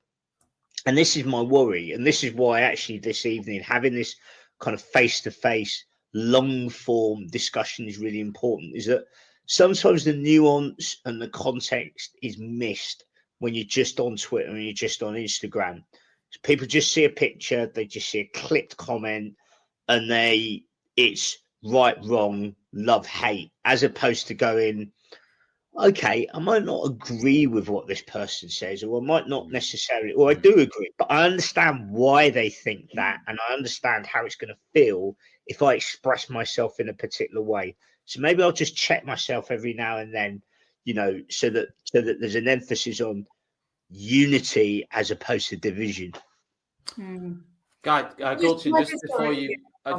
and this is my worry, and this is why actually this evening having this kind of face-to-face long-form discussion is really important, is that sometimes the nuance and the context is missed when you're just on Twitter and you're just on Instagram. So people just see a picture, they just see a clicked comment, and it's right, wrong, love, hate, as opposed to going, okay, I might not agree with what this person says, or I might not necessarily, or I do agree, but I understand why they think that, and I understand how it's going to feel if I express myself in a particular way. So maybe I'll just check myself every now and then, so that there's an emphasis on unity as opposed to division. Guy, Gulcin,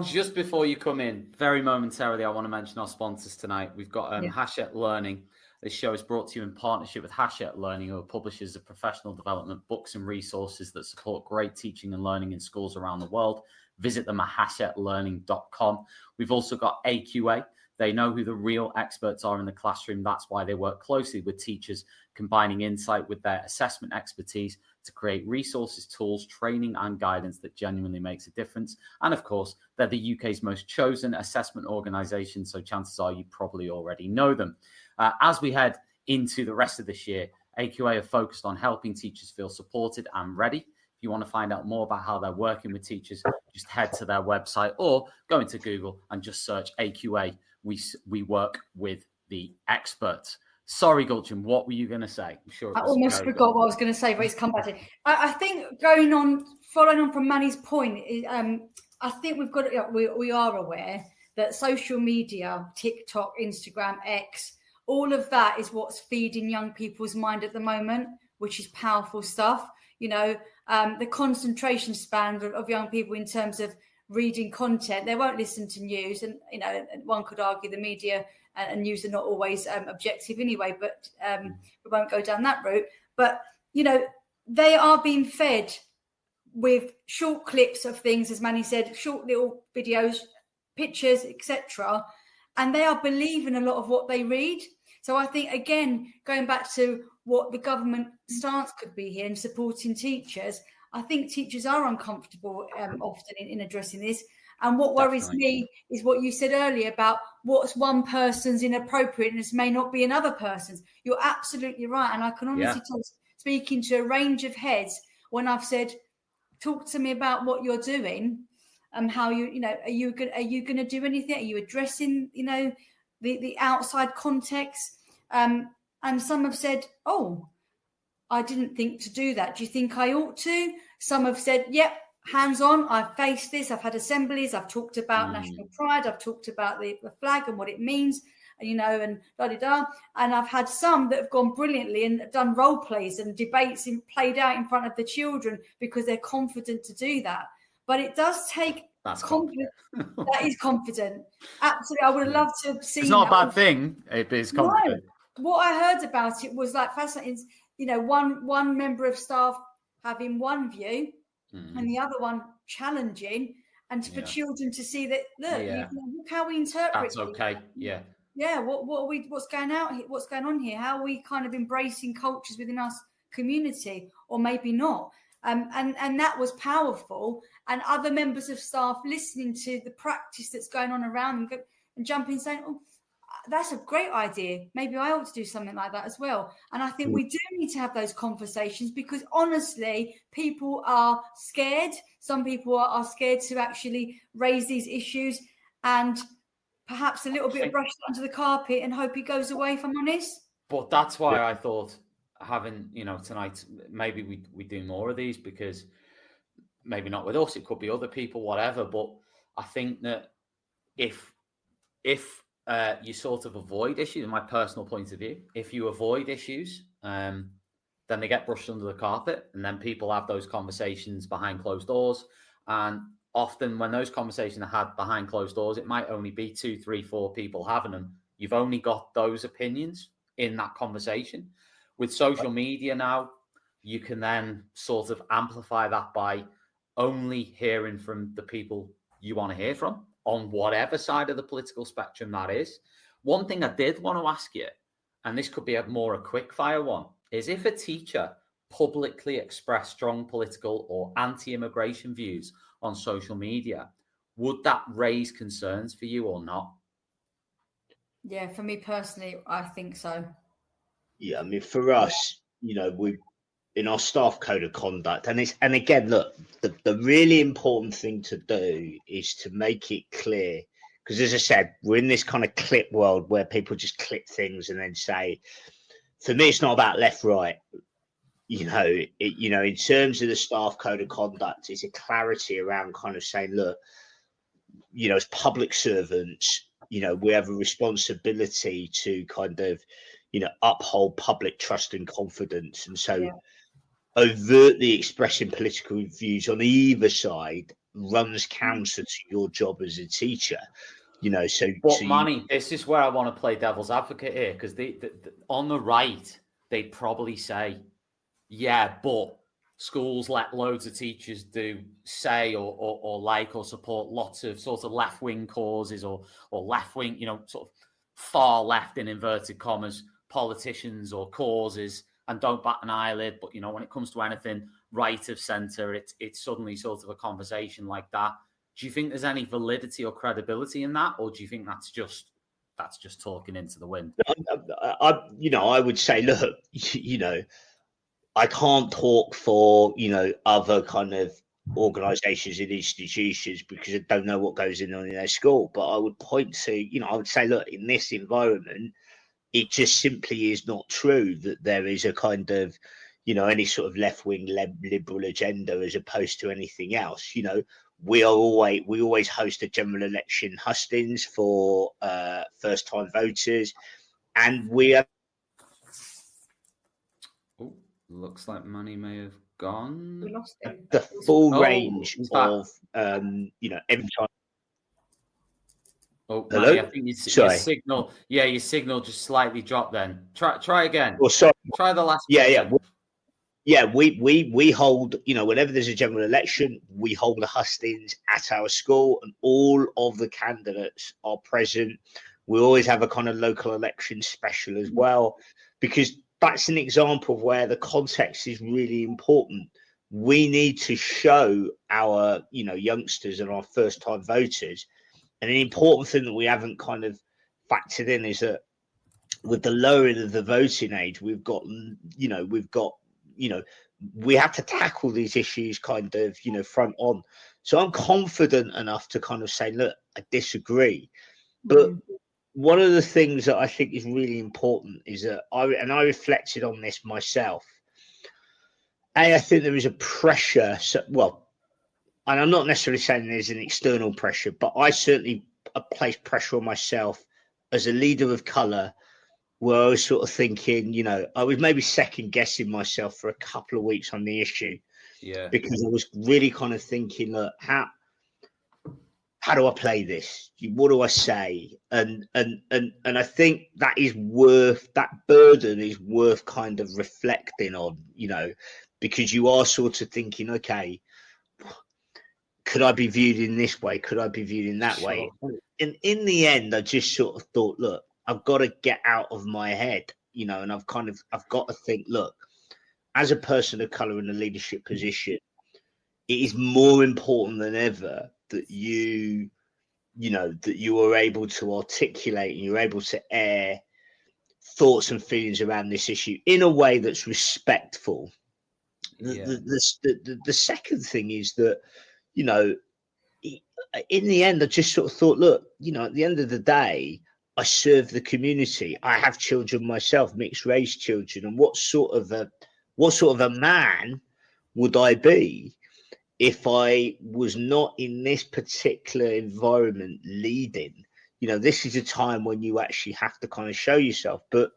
just before you come in, very momentarily, I want to mention our sponsors tonight. We've got Hachette Learning. This show is brought to you in partnership with Hachette Learning, who are publishers of professional development books and resources that support great teaching and learning in schools around the world. Visit them at hachetteLearning.com. We've also got AQA. They know who the real experts are in the classroom. That's why they work closely with teachers, combining insight with their assessment expertise to create resources, tools, training, and guidance that genuinely makes a difference. And of course, they're the UK's most chosen assessment organisation, so chances are you probably already know them. As we head into the rest of this year, AQA are focused on helping teachers feel supported and ready. If you want to find out more about how they're working with teachers, just head to their website or go into Google and just search AQA. We work with the experts. Sorry, Gulcin, what were you going to say? I'm sure I almost forgot what I was going to say, but it's come back to it. I think following on from Manny's point, I think we've got we are aware that social media, TikTok, Instagram, X, all of that is what's feeding young people's mind at the moment, which is powerful stuff. The concentration span of young people in terms of reading content, they won't listen to news, and one could argue the media and news are not always objective anyway, but we won't go down that route. But they are being fed with short clips of things, as Manny said, short little videos, pictures, etc., and they are believing a lot of what they read. So I think, again, going back to what the government stance could be here in supporting teachers, I think teachers are uncomfortable often in addressing this. And what worries me is what you said earlier about what's one person's inappropriateness may not be another person's. You're absolutely right. And I can honestly tell, speaking to a range of heads, when I've said, talk to me about what you're doing, How are you going to do anything? Are you addressing, the outside context? And some have said, oh, I didn't think to do that. Do you think I ought to? Some have said, yep, hands on. I've faced this. I've had assemblies. I've talked about national pride. I've talked about the flag and what it means, and da-da-da. And I've had some that have gone brilliantly and done role plays and debates played out in front of the children because they're confident to do that. But it does take confidence. That is confident. Absolutely. I would have loved to have seen. It's not a bad thing. It is confident. No. What I heard about it was like fascinating. One member of staff having one view and the other one challenging, and for children to see that, look how we interpret. That's okay. Yeah. Yeah. What's going on here? How are we kind of embracing cultures within our community, or maybe not? And that was powerful. And other members of staff listening to the practice that's going on around them and jumping, saying, oh, that's a great idea. Maybe I ought to do something like that as well. And I think we do need to have those conversations, because honestly, people are scared. Some people are scared to actually raise these issues, and perhaps a little bit brushed under the carpet and hope it goes away, if I'm honest. But that's why I thought having, tonight, maybe we do more of these, because maybe not with us, it could be other people, whatever. But I think that if you sort of avoid issues, in my personal point of view, if you avoid issues, then they get brushed under the carpet, and then people have those conversations behind closed doors. And often when those conversations are had behind closed doors, it might only be 2, 3, 4 people having them. You've only got those opinions in that conversation. With social media now, you can then sort of amplify that by only hearing from the people you want to hear from, on whatever side of the political spectrum that is. One thing I did want to ask you, and this could be a quick fire one, is if a teacher publicly expressed strong political or anti-immigration views on social media, would that raise concerns for you or not? Yeah, for me personally, I think so. Yeah, I mean, for us, we in our staff code of conduct, and again, look, the really important thing to do is to make it clear, because as I said, we're in this kind of clip world where people just clip things and then say, for me, it's not about left, right. In terms of the staff code of conduct, it's a clarity around kind of saying, look, as public servants, we have a responsibility to kind of, uphold public trust and confidence. And so overtly expressing political views on either side runs counter to your job as a teacher. Manny, this is where I want to play devil's advocate here, because on the right, they'd probably say, yeah, but schools let loads of teachers say or like or support lots of sort of left-wing causes or left-wing, sort of far left in inverted commas, politicians or causes, and don't bat an eyelid. But, when it comes to anything right of centre, it's suddenly sort of a conversation like that. Do you think there's any validity or credibility in that? Or do you think that's just talking into the wind? I would say, look, I can't talk for, other kind of organisations and institutions because I don't know what goes on in their school. But I would point to, I would say, look, in this environment, it just simply is not true that there is a kind of, any sort of left-wing liberal agenda as opposed to anything else. We always host a general election hustings for first-time voters, and we are. Oh, looks like Manny may have gone. We lost him. The full range of every time. Oh, hello. Manny, I think your signal. Yeah, your signal just slightly dropped. Then try again. Oh, sorry. Try the last. Yeah. We hold, whenever there's a general election, we hold a hustings at our school, and all of the candidates are present. We always have a kind of local election special as well, because that's an example of where the context is really important. We need to show our, youngsters and our first-time voters. And an important thing that we haven't kind of factored in is that with the lowering of the voting age, we've got we have to tackle these issues kind of, front on. So I'm confident enough to kind of say, look, I disagree. But one of the things that I think is really important is that I reflected on this myself. I think there is a pressure. And I'm not necessarily saying there's an external pressure, but I certainly place pressure on myself as a leader of colour, where I was sort of thinking, I was maybe second guessing myself for a couple of weeks on the issue. Yeah. Because I was really kind of thinking, look, how do I play this? What do I say? And I think that burden is worth kind of reflecting on, because you are sort of thinking, okay, could I be viewed in this way? Could I be viewed in that way? And in the end, I just sort of thought, look, I've got to get out of my head, and I've got to think, look, as a person of colour in a leadership position, it is more important than ever that you are able to articulate and you're able to air thoughts and feelings around this issue in a way that's respectful. The second thing is that, in the end, I just sort of thought, look, at the end of the day, I serve the community. I have children myself, mixed race children, and what sort of a man would I be if I was not in this particular environment leading? This is a time when you actually have to kind of show yourself. But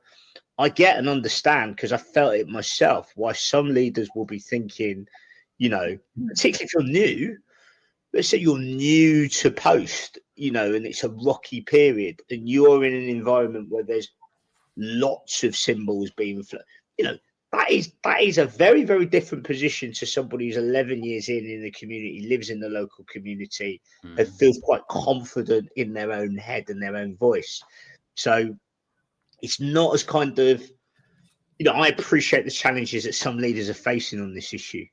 I get and understand, because I felt it myself, why some leaders will be thinking, particularly if you're new, let's say you're new to post, and it's a rocky period, and you're in an environment where there's lots of symbols being, that is a very, very different position to somebody who's 11 years in the community, lives in the local community, and feels quite confident in their own head and their own voice. So it's not as kind of, I appreciate the challenges that some leaders are facing on this issue.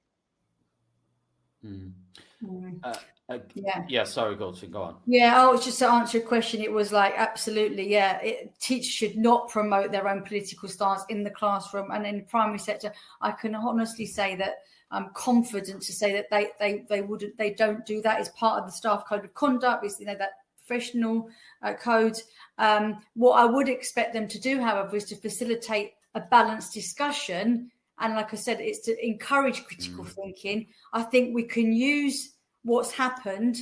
Sorry, Gulcin, go on. It's just to answer your question, it was like, absolutely, teachers should not promote their own political stance in the classroom. And in the primary sector, I can honestly say that I'm confident to say that they don't do that. It's part of the staff code of conduct, is that professional code. What I would expect them to do, however, is to facilitate a balanced discussion. And like I said, it's to encourage critical thinking. I think we can use what's happened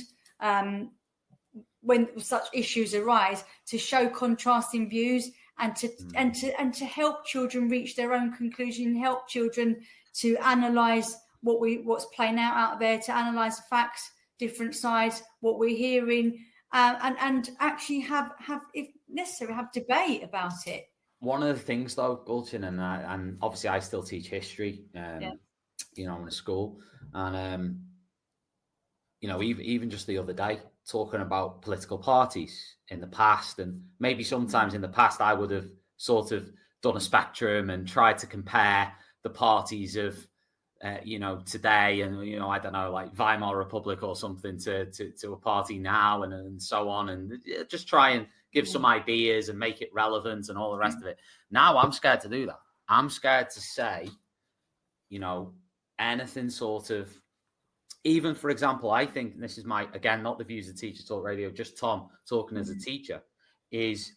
when such issues arise to show contrasting views and to help children reach their own conclusion, help children to analyse what's playing out there, to analyse the facts, different sides, what we're hearing, and actually have, if necessary, have debate about it. One of the things, though, Gulcin, and obviously I still teach history, in a school, and even just the other day, talking about political parties in the past, and maybe sometimes in the past I would have sort of done a spectrum and tried to compare the parties of, today, and I don't know, like Weimar Republic or something to a party now, and so on, and just try and give some ideas and make it relevant and all the rest of it. Now I'm scared to do that. I'm scared to say, anything sort of, even, for example, I think, and this is again, not the views of Teachers Talk Radio, just Tom talking as a teacher, is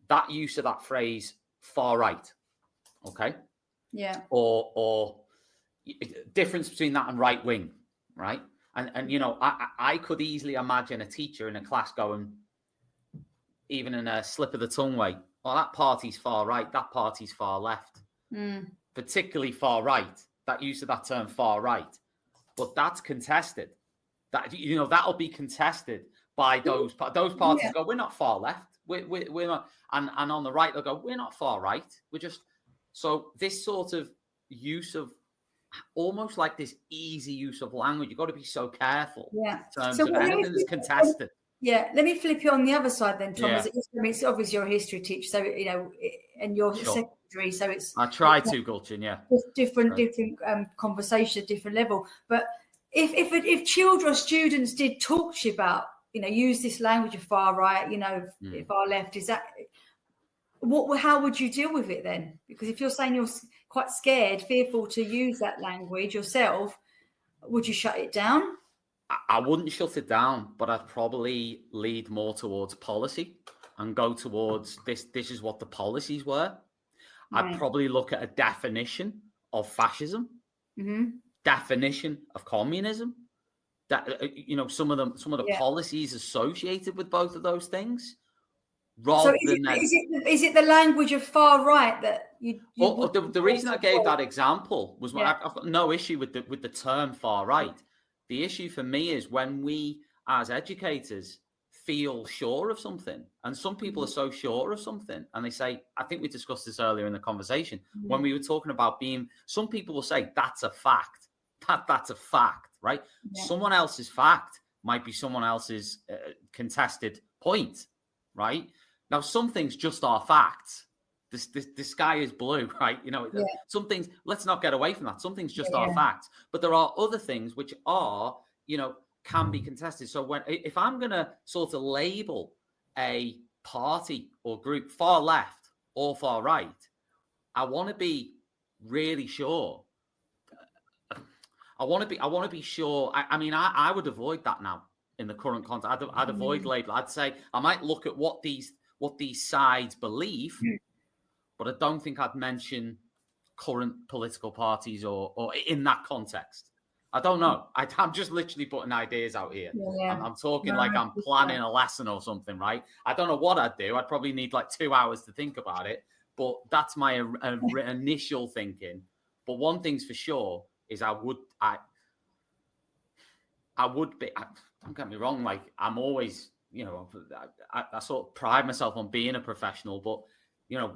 that use of that phrase far right. Okay. Yeah. Or difference between that and right wing. Right. And I could easily imagine a teacher in a class going, even in a slip of the tongue way, that party's far right, that party's far left. Particularly far right, that use of that term far right. But that's contested. That'll be contested by those parties. Go, we're not far left. We're not, and on the right they'll go, we're not far right. We're just, so this sort of use of, almost like this easy use of language, you've got to be so careful. Yeah. In terms of anything that's contested. Yeah, let me flip you on the other side then, Tom. It's obviously you're a history teacher, so and you're secondary, so it's. I try to, Gulcin, different conversation, different level. But if children or students did talk to you about, use this language of far right, far left, is that how would you deal with it then? Because if you're saying quite scared, fearful to use that language yourself, would you shut it down? I wouldn't shut it down, but I'd probably lead more towards policy and go towards this. This is what the policies were. Right. I'd probably look at a definition of fascism, definition of communism. That some of the policies associated with both of those things. Rather is it the language of far right that you? The reason I gave that example was I've got no issue with the term far right. The issue for me is when we, as educators, feel sure of something, and some people are so sure of something, and they say, I think we discussed this earlier in the conversation when we were talking about some people will say that's a fact, that's a fact, right? Yeah. Someone else's fact might be someone else's contested point, right? Now, some things just are facts. The sky is blue, right? Some things, let's not get away from that. Some things just are facts. But there are other things which are, can be contested. So if I'm going to sort of label a party or group far left or far right, I want to be really sure. I want to be sure. I would avoid that now in the current context. I'd avoid label. I'd say I might look at what these sides believe, but I don't think I'd mention current political parties or in that context. I don't know. I'm just literally putting ideas out here. Yeah. I'm talking like I'm planning a lesson or something, right? I don't know what I'd do. I'd probably need like 2 hours to think about it, but that's my initial thinking. But one thing's for sure is I would be, don't get me wrong, like I'm always, I sort of pride myself on being a professional, but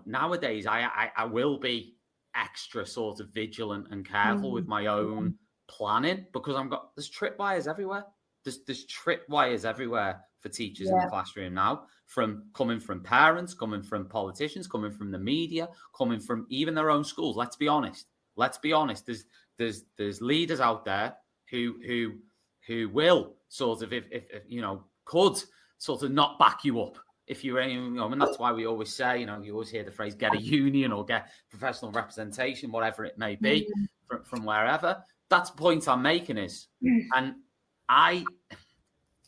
nowadays I will be extra sort of vigilant and careful with my own planning, because there's tripwires everywhere. There's tripwires everywhere for teachers in the classroom now, coming from parents, coming from politicians, coming from the media, coming from even their own schools. Let's be honest. There's leaders out there who will sort of, if could sort of not back you up. If you're, and that's why we always say, you always hear the phrase, get a union or get professional representation, whatever it may be, from wherever. That's the point I'm making is, and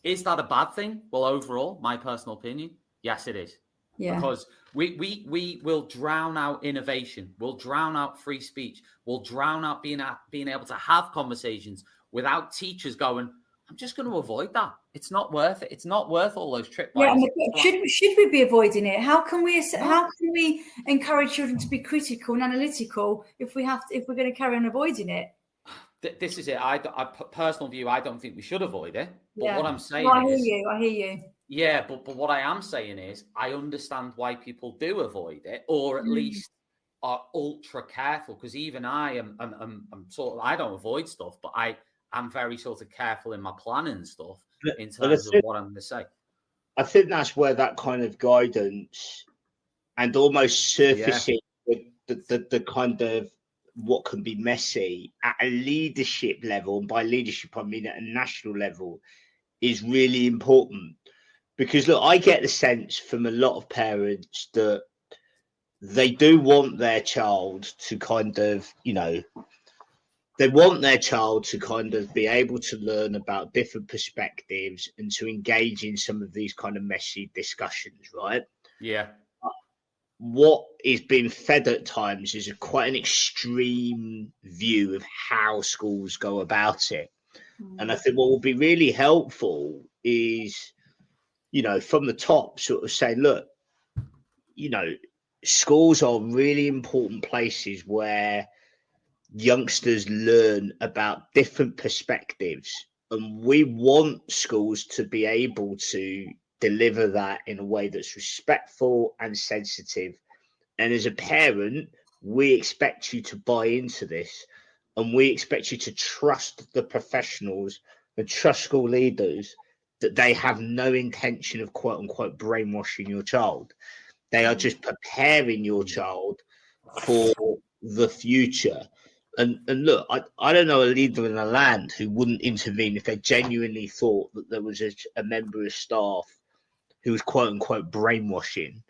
is that a bad thing? Well, overall, my personal opinion, yes, it is. Yeah. Because we will drown out innovation, we'll drown out free speech, we'll drown out being able to have conversations without teachers going, I'm just going to avoid that. It's not worth it. It's not worth all those tripwires. Yeah, should we be avoiding it? How can we encourage children to be critical and analytical if we're going to carry on avoiding it? This is it. Personal view, I don't think we should avoid it. But what I'm saying I hear you. Yeah, but what I am saying is I understand why people do avoid it, or at least are ultra careful. Because even I am sort of, I don't avoid stuff, but I'm very sort of careful in my planning and stuff in terms of what I'm going to say. I think that's where that kind of guidance and almost surfacing the kind of what can be messy at a leadership level, and by leadership I mean at a national level, is really important. Because look, I get the sense from a lot of parents that they do want their child to kind of, they want their child to kind of be able to learn about different perspectives and to engage in some of these kind of messy discussions, right? Yeah. What is being fed at times is quite an extreme view of how schools go about it. And I think what will be really helpful is, from the top, sort of saying, look, schools are really important places where youngsters learn about different perspectives, and we want schools to be able to deliver that in a way that's respectful and sensitive. And as a parent, we expect you to buy into this, and we expect you to trust the professionals and trust school leaders that they have no intention of quote unquote brainwashing your child. They are just preparing your child for the future. And look, I don't know a leader in the land who wouldn't intervene if they genuinely thought that there was a member of staff who was quote unquote brainwashing.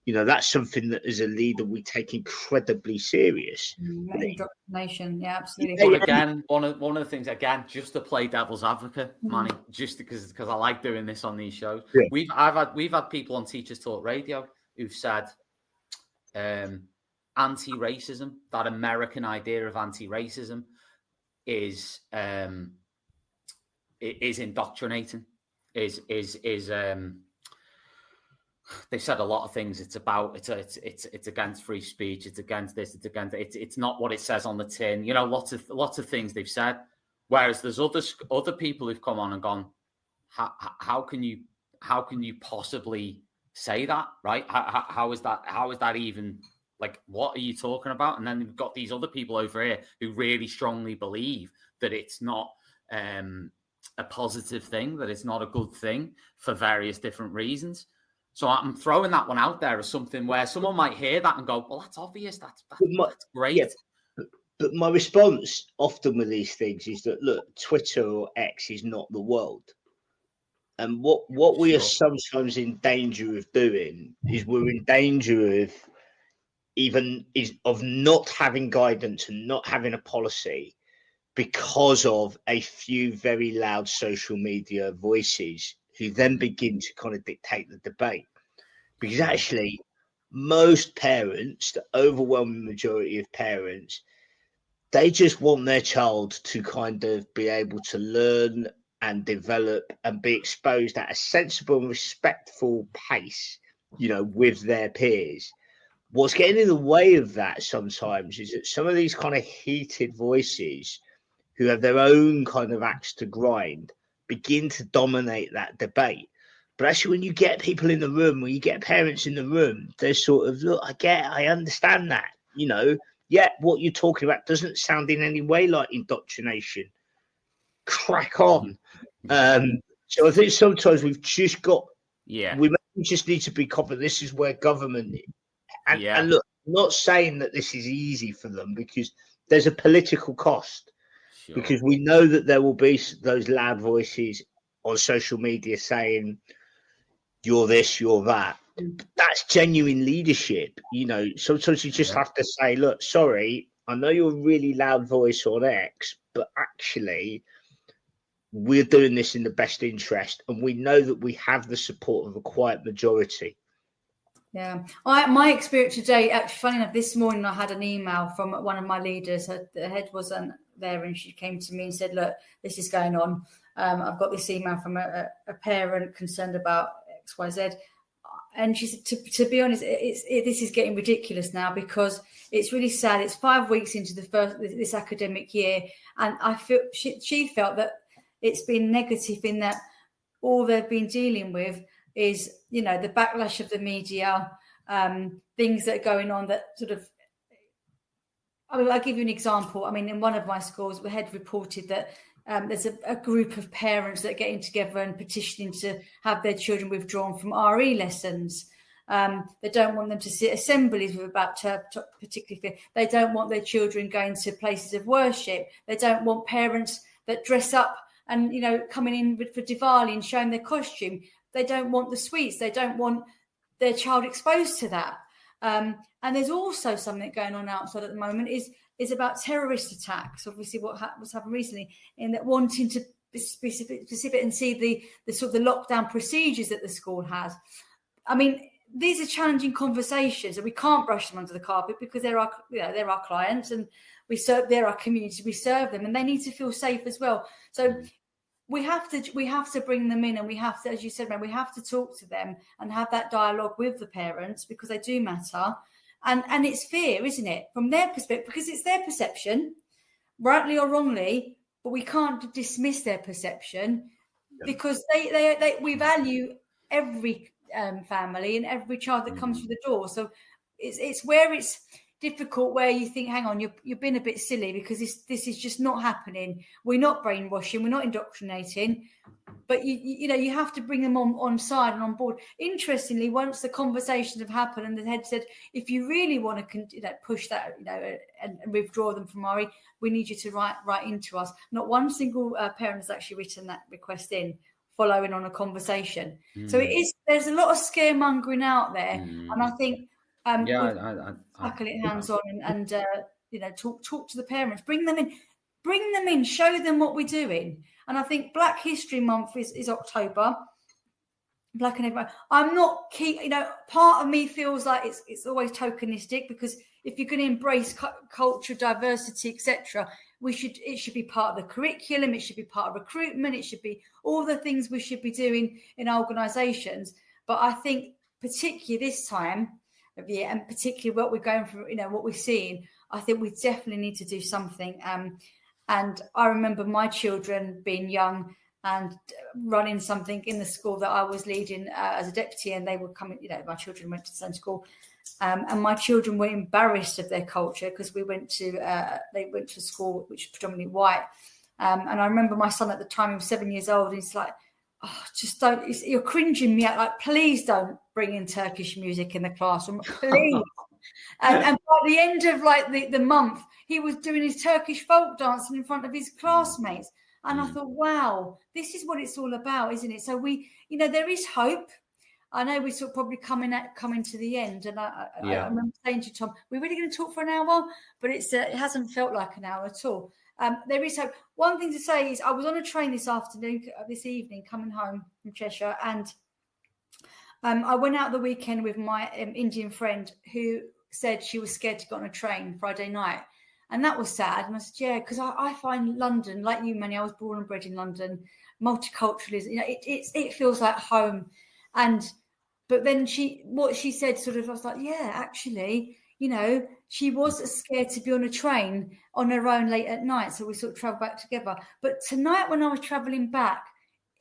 You know, that's something that as a leader we take incredibly serious. Indoctrination, yeah, absolutely. But again, one of the things, again, just to play devil's advocate, Manny, just because I like doing this on these shows. Yeah. We've had people on Teachers Talk Radio who've said anti-racism, that American idea of anti-racism is indoctrinating. They've said a lot of things. It's against free speech. It's against this. It's not what it says on the tin. You know, lots of things they've said. Whereas there's other people who've come on and gone, how can you possibly say that, right? How is that even, like, what are you talking about? And then we've got these other people over here who really strongly believe that it's not a positive thing, that it's not a good thing for various different reasons. So I'm throwing that one out there as something where someone might hear that and go, well, that's obvious. That's great. Yeah, but my response often with these things is that, look, Twitter or X is not the world. And what we are sometimes in danger of doing is we're in danger of not having guidance and not having a policy because of a few very loud social media voices who then begin to kind of dictate the debate. Because actually, most parents, the overwhelming majority of parents, they just want their child to kind of be able to learn and develop and be exposed at a sensible and respectful pace, you know, with their peers. What's getting in the way of that sometimes is that some of these kind of heated voices who have their own kind of axe to grind begin to dominate that debate. But actually, when you get people in the room, when you get parents in the room, they're sort of, look, I understand that, you know, yeah, what you're talking about doesn't sound in any way like indoctrination. Crack on. So I think sometimes we've just got, we just need to be confident this is where government, and look, I'm not saying that this is easy for them because there's a political cost. Sure. Because we know that there will be those loud voices on social media saying, you're this, you're that. That's genuine leadership. You know, sometimes you just have to say, look, sorry, I know you're a really loud voice on X, but actually we're doing this in the best interest. And we know that we have the support of a quiet majority. Yeah, my experience today, actually, funny enough, this morning I had an email from one of my leaders. The head wasn't there, and she came to me and said, "Look, this is going on. I've got this email from a parent concerned about X, Y, Z." And she said, "To be honest, this is getting ridiculous now because it's really sad. It's 5 weeks into this academic year, and I feel she felt that it's been negative in that all they've been dealing with is, you know, the backlash of the media, things that are going on that sort of, I mean, I'll give you an example. I mean, in one of my schools, the head reported that there's a group of parents that are getting together and petitioning to have their children withdrawn from RE lessons. They don't want them to sit assemblies with about particularly. They don't want their children going to places of worship. They don't want parents that dress up and, you know, coming in for Diwali and showing their costume. They don't want the sweets. They don't want their child exposed to that. And there's also something going on outside at the moment is about terrorist attacks. Obviously, what's happened recently, in that wanting to be specific and see the sort of the lockdown procedures that the school has. I mean, these are challenging conversations, and we can't brush them under the carpet because they're our clients, and they're our community. We serve them, and they need to feel safe as well. So we have to bring them in, and we have to, as you said, man, we have to talk to them and have that dialogue with the parents because they do matter. And it's fear, isn't it, from their perspective, because it's their perception, rightly or wrongly, but we can't dismiss their perception because we value every family and every child that comes through the door. So it's where it's difficult, where you think, hang on, you've been a bit silly because this is just not happening. We're not brainwashing, we're not indoctrinating, but you have to bring them on side and on board. Interestingly, once the conversations have happened and the head said, if you really want to push that, and withdraw them from RE, we need you to write into us. Not one single parent has actually written that request in. following on a conversation. So there's a lot of scaremongering out there, and I think tackle it hands on and talk to the parents, bring them in, show them what we're doing. And I think Black History Month is October. Black and everyone. I'm not keen. Part of me feels like it's always tokenistic, because if you're going to embrace culture, diversity, etc., it should be part of the curriculum. It should be part of recruitment. It should be all the things we should be doing in our organisations. But I think particularly this time of year, and particularly what we're going through, what we're seeing, I think we definitely need to do something. And I remember my children being young and running something in the school that I was leading as a deputy, and they were coming, my children went to the same school, and my children were embarrassed of their culture, because they went to a school which was predominantly white. And I remember my son at the time, he was 7 years old, and he's like, oh, just don't, you're cringing me out, like, please don't bring in Turkish music in the classroom, please. And by the end of the month, he was doing his Turkish folk dancing in front of his classmates. And I thought, wow, this is what it's all about, isn't it? So there is hope. I know we're sort of probably coming to the end. And I remember saying to Tom, we're really going to talk for an hour, but it hasn't felt like an hour at all. There is hope. One thing to say is I was on a train this evening, coming home from Cheshire, and I went out the weekend with my Indian friend who said she was scared to go on a train Friday night. And that was sad. And I said, yeah, because I find London, like you, Manny, I was born and bred in London, multiculturalism, it feels like home. But then what she said sort of, I was like, yeah, actually, she was scared to be on a train on her own late at night. So we sort of travelled back together. But tonight when I was travelling back,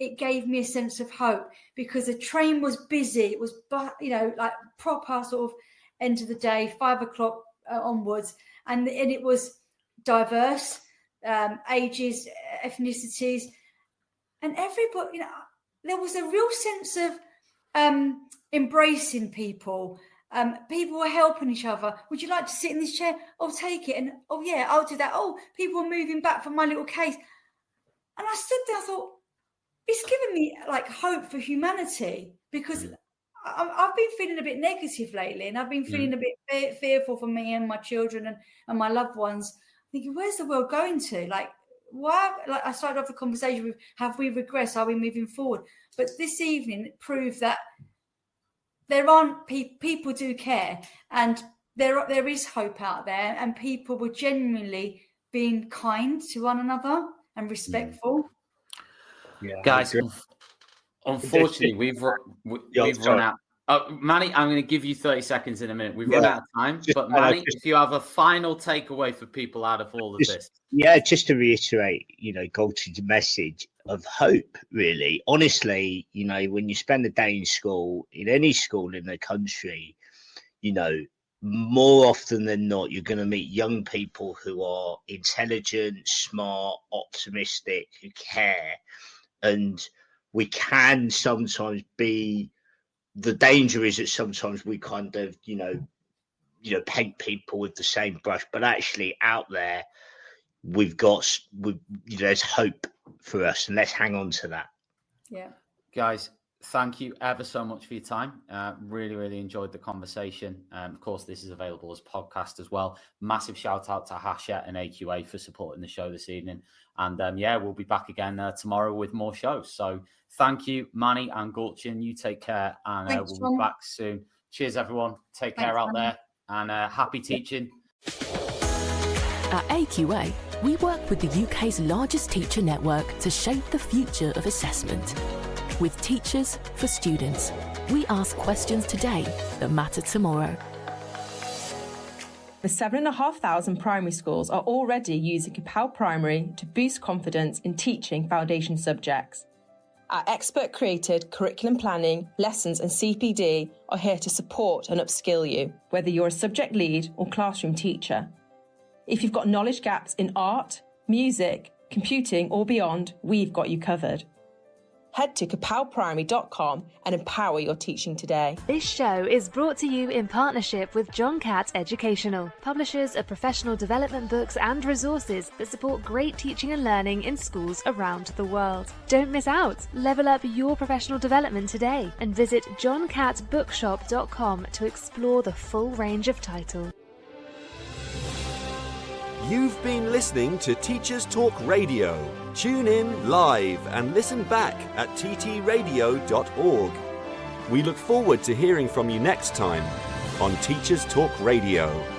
it gave me a sense of hope, because the train was busy. It was, like proper sort of end of the day, 5 o'clock onwards. And it was diverse, ages, ethnicities, and everybody, there was a real sense of embracing people. People were helping each other. Would you like to sit in this chair? Oh, take it. And, oh, yeah, I'll do that. Oh, people were moving back from my little case. And I stood there, I thought, it's given me, hope for humanity, because I've been feeling a bit negative lately, and I've been feeling a bit fearful for me and my children and my loved ones, thinking, where's the world going to? Why? I started off the conversation with, have we regressed? Are we moving forward? But this evening it proved that there aren't people do care, and there is hope out there, and people were genuinely being kind to one another and respectful. Yeah, guys. Unfortunately, we've run out. Manny, I'm going to give you 30 seconds in a minute. We've run out of time. But Manny, if you have a final takeaway for people out of all of this. Yeah, just to reiterate, Gulcin's message of hope, really. Honestly, when you spend a day in school, in any school in the country, more often than not, you're going to meet young people who are intelligent, smart, optimistic, who care. And we can sometimes be, the danger is that sometimes we kind of, paint people with the same brush, but actually out there, there's hope for us, and let's hang on to that. Yeah. Guys, thank you ever so much for your time. Really, really enjoyed the conversation. Of course, this is available as podcast as well. Massive shout out to Hachette and AQA for supporting the show this evening. And we'll be back again tomorrow with more shows. So thank you, Manny and Gulcin. You take care, and we'll be back soon. Cheers, everyone. Take care out there, and happy teaching. At AQA, we work with the UK's largest teacher network to shape the future of assessment. With teachers for students, we ask questions today that matter tomorrow. The 7,500 primary schools are already using Capel Primary to boost confidence in teaching foundation subjects. Our expert-created curriculum planning, lessons and CPD are here to support and upskill you, whether you're a subject lead or classroom teacher. If you've got knowledge gaps in art, music, computing or beyond, we've got you covered. Head to capelprimary.com and empower your teaching today. This show is brought to you in partnership with John Catt Educational, publishers of professional development books and resources that support great teaching and learning in schools around the world. Don't miss out. Level up your professional development today and visit johncattbookshop.com to explore the full range of titles. You've been listening to Teachers Talk Radio. Tune in live and listen back at ttradio.org. We look forward to hearing from you next time on Teachers Talk Radio.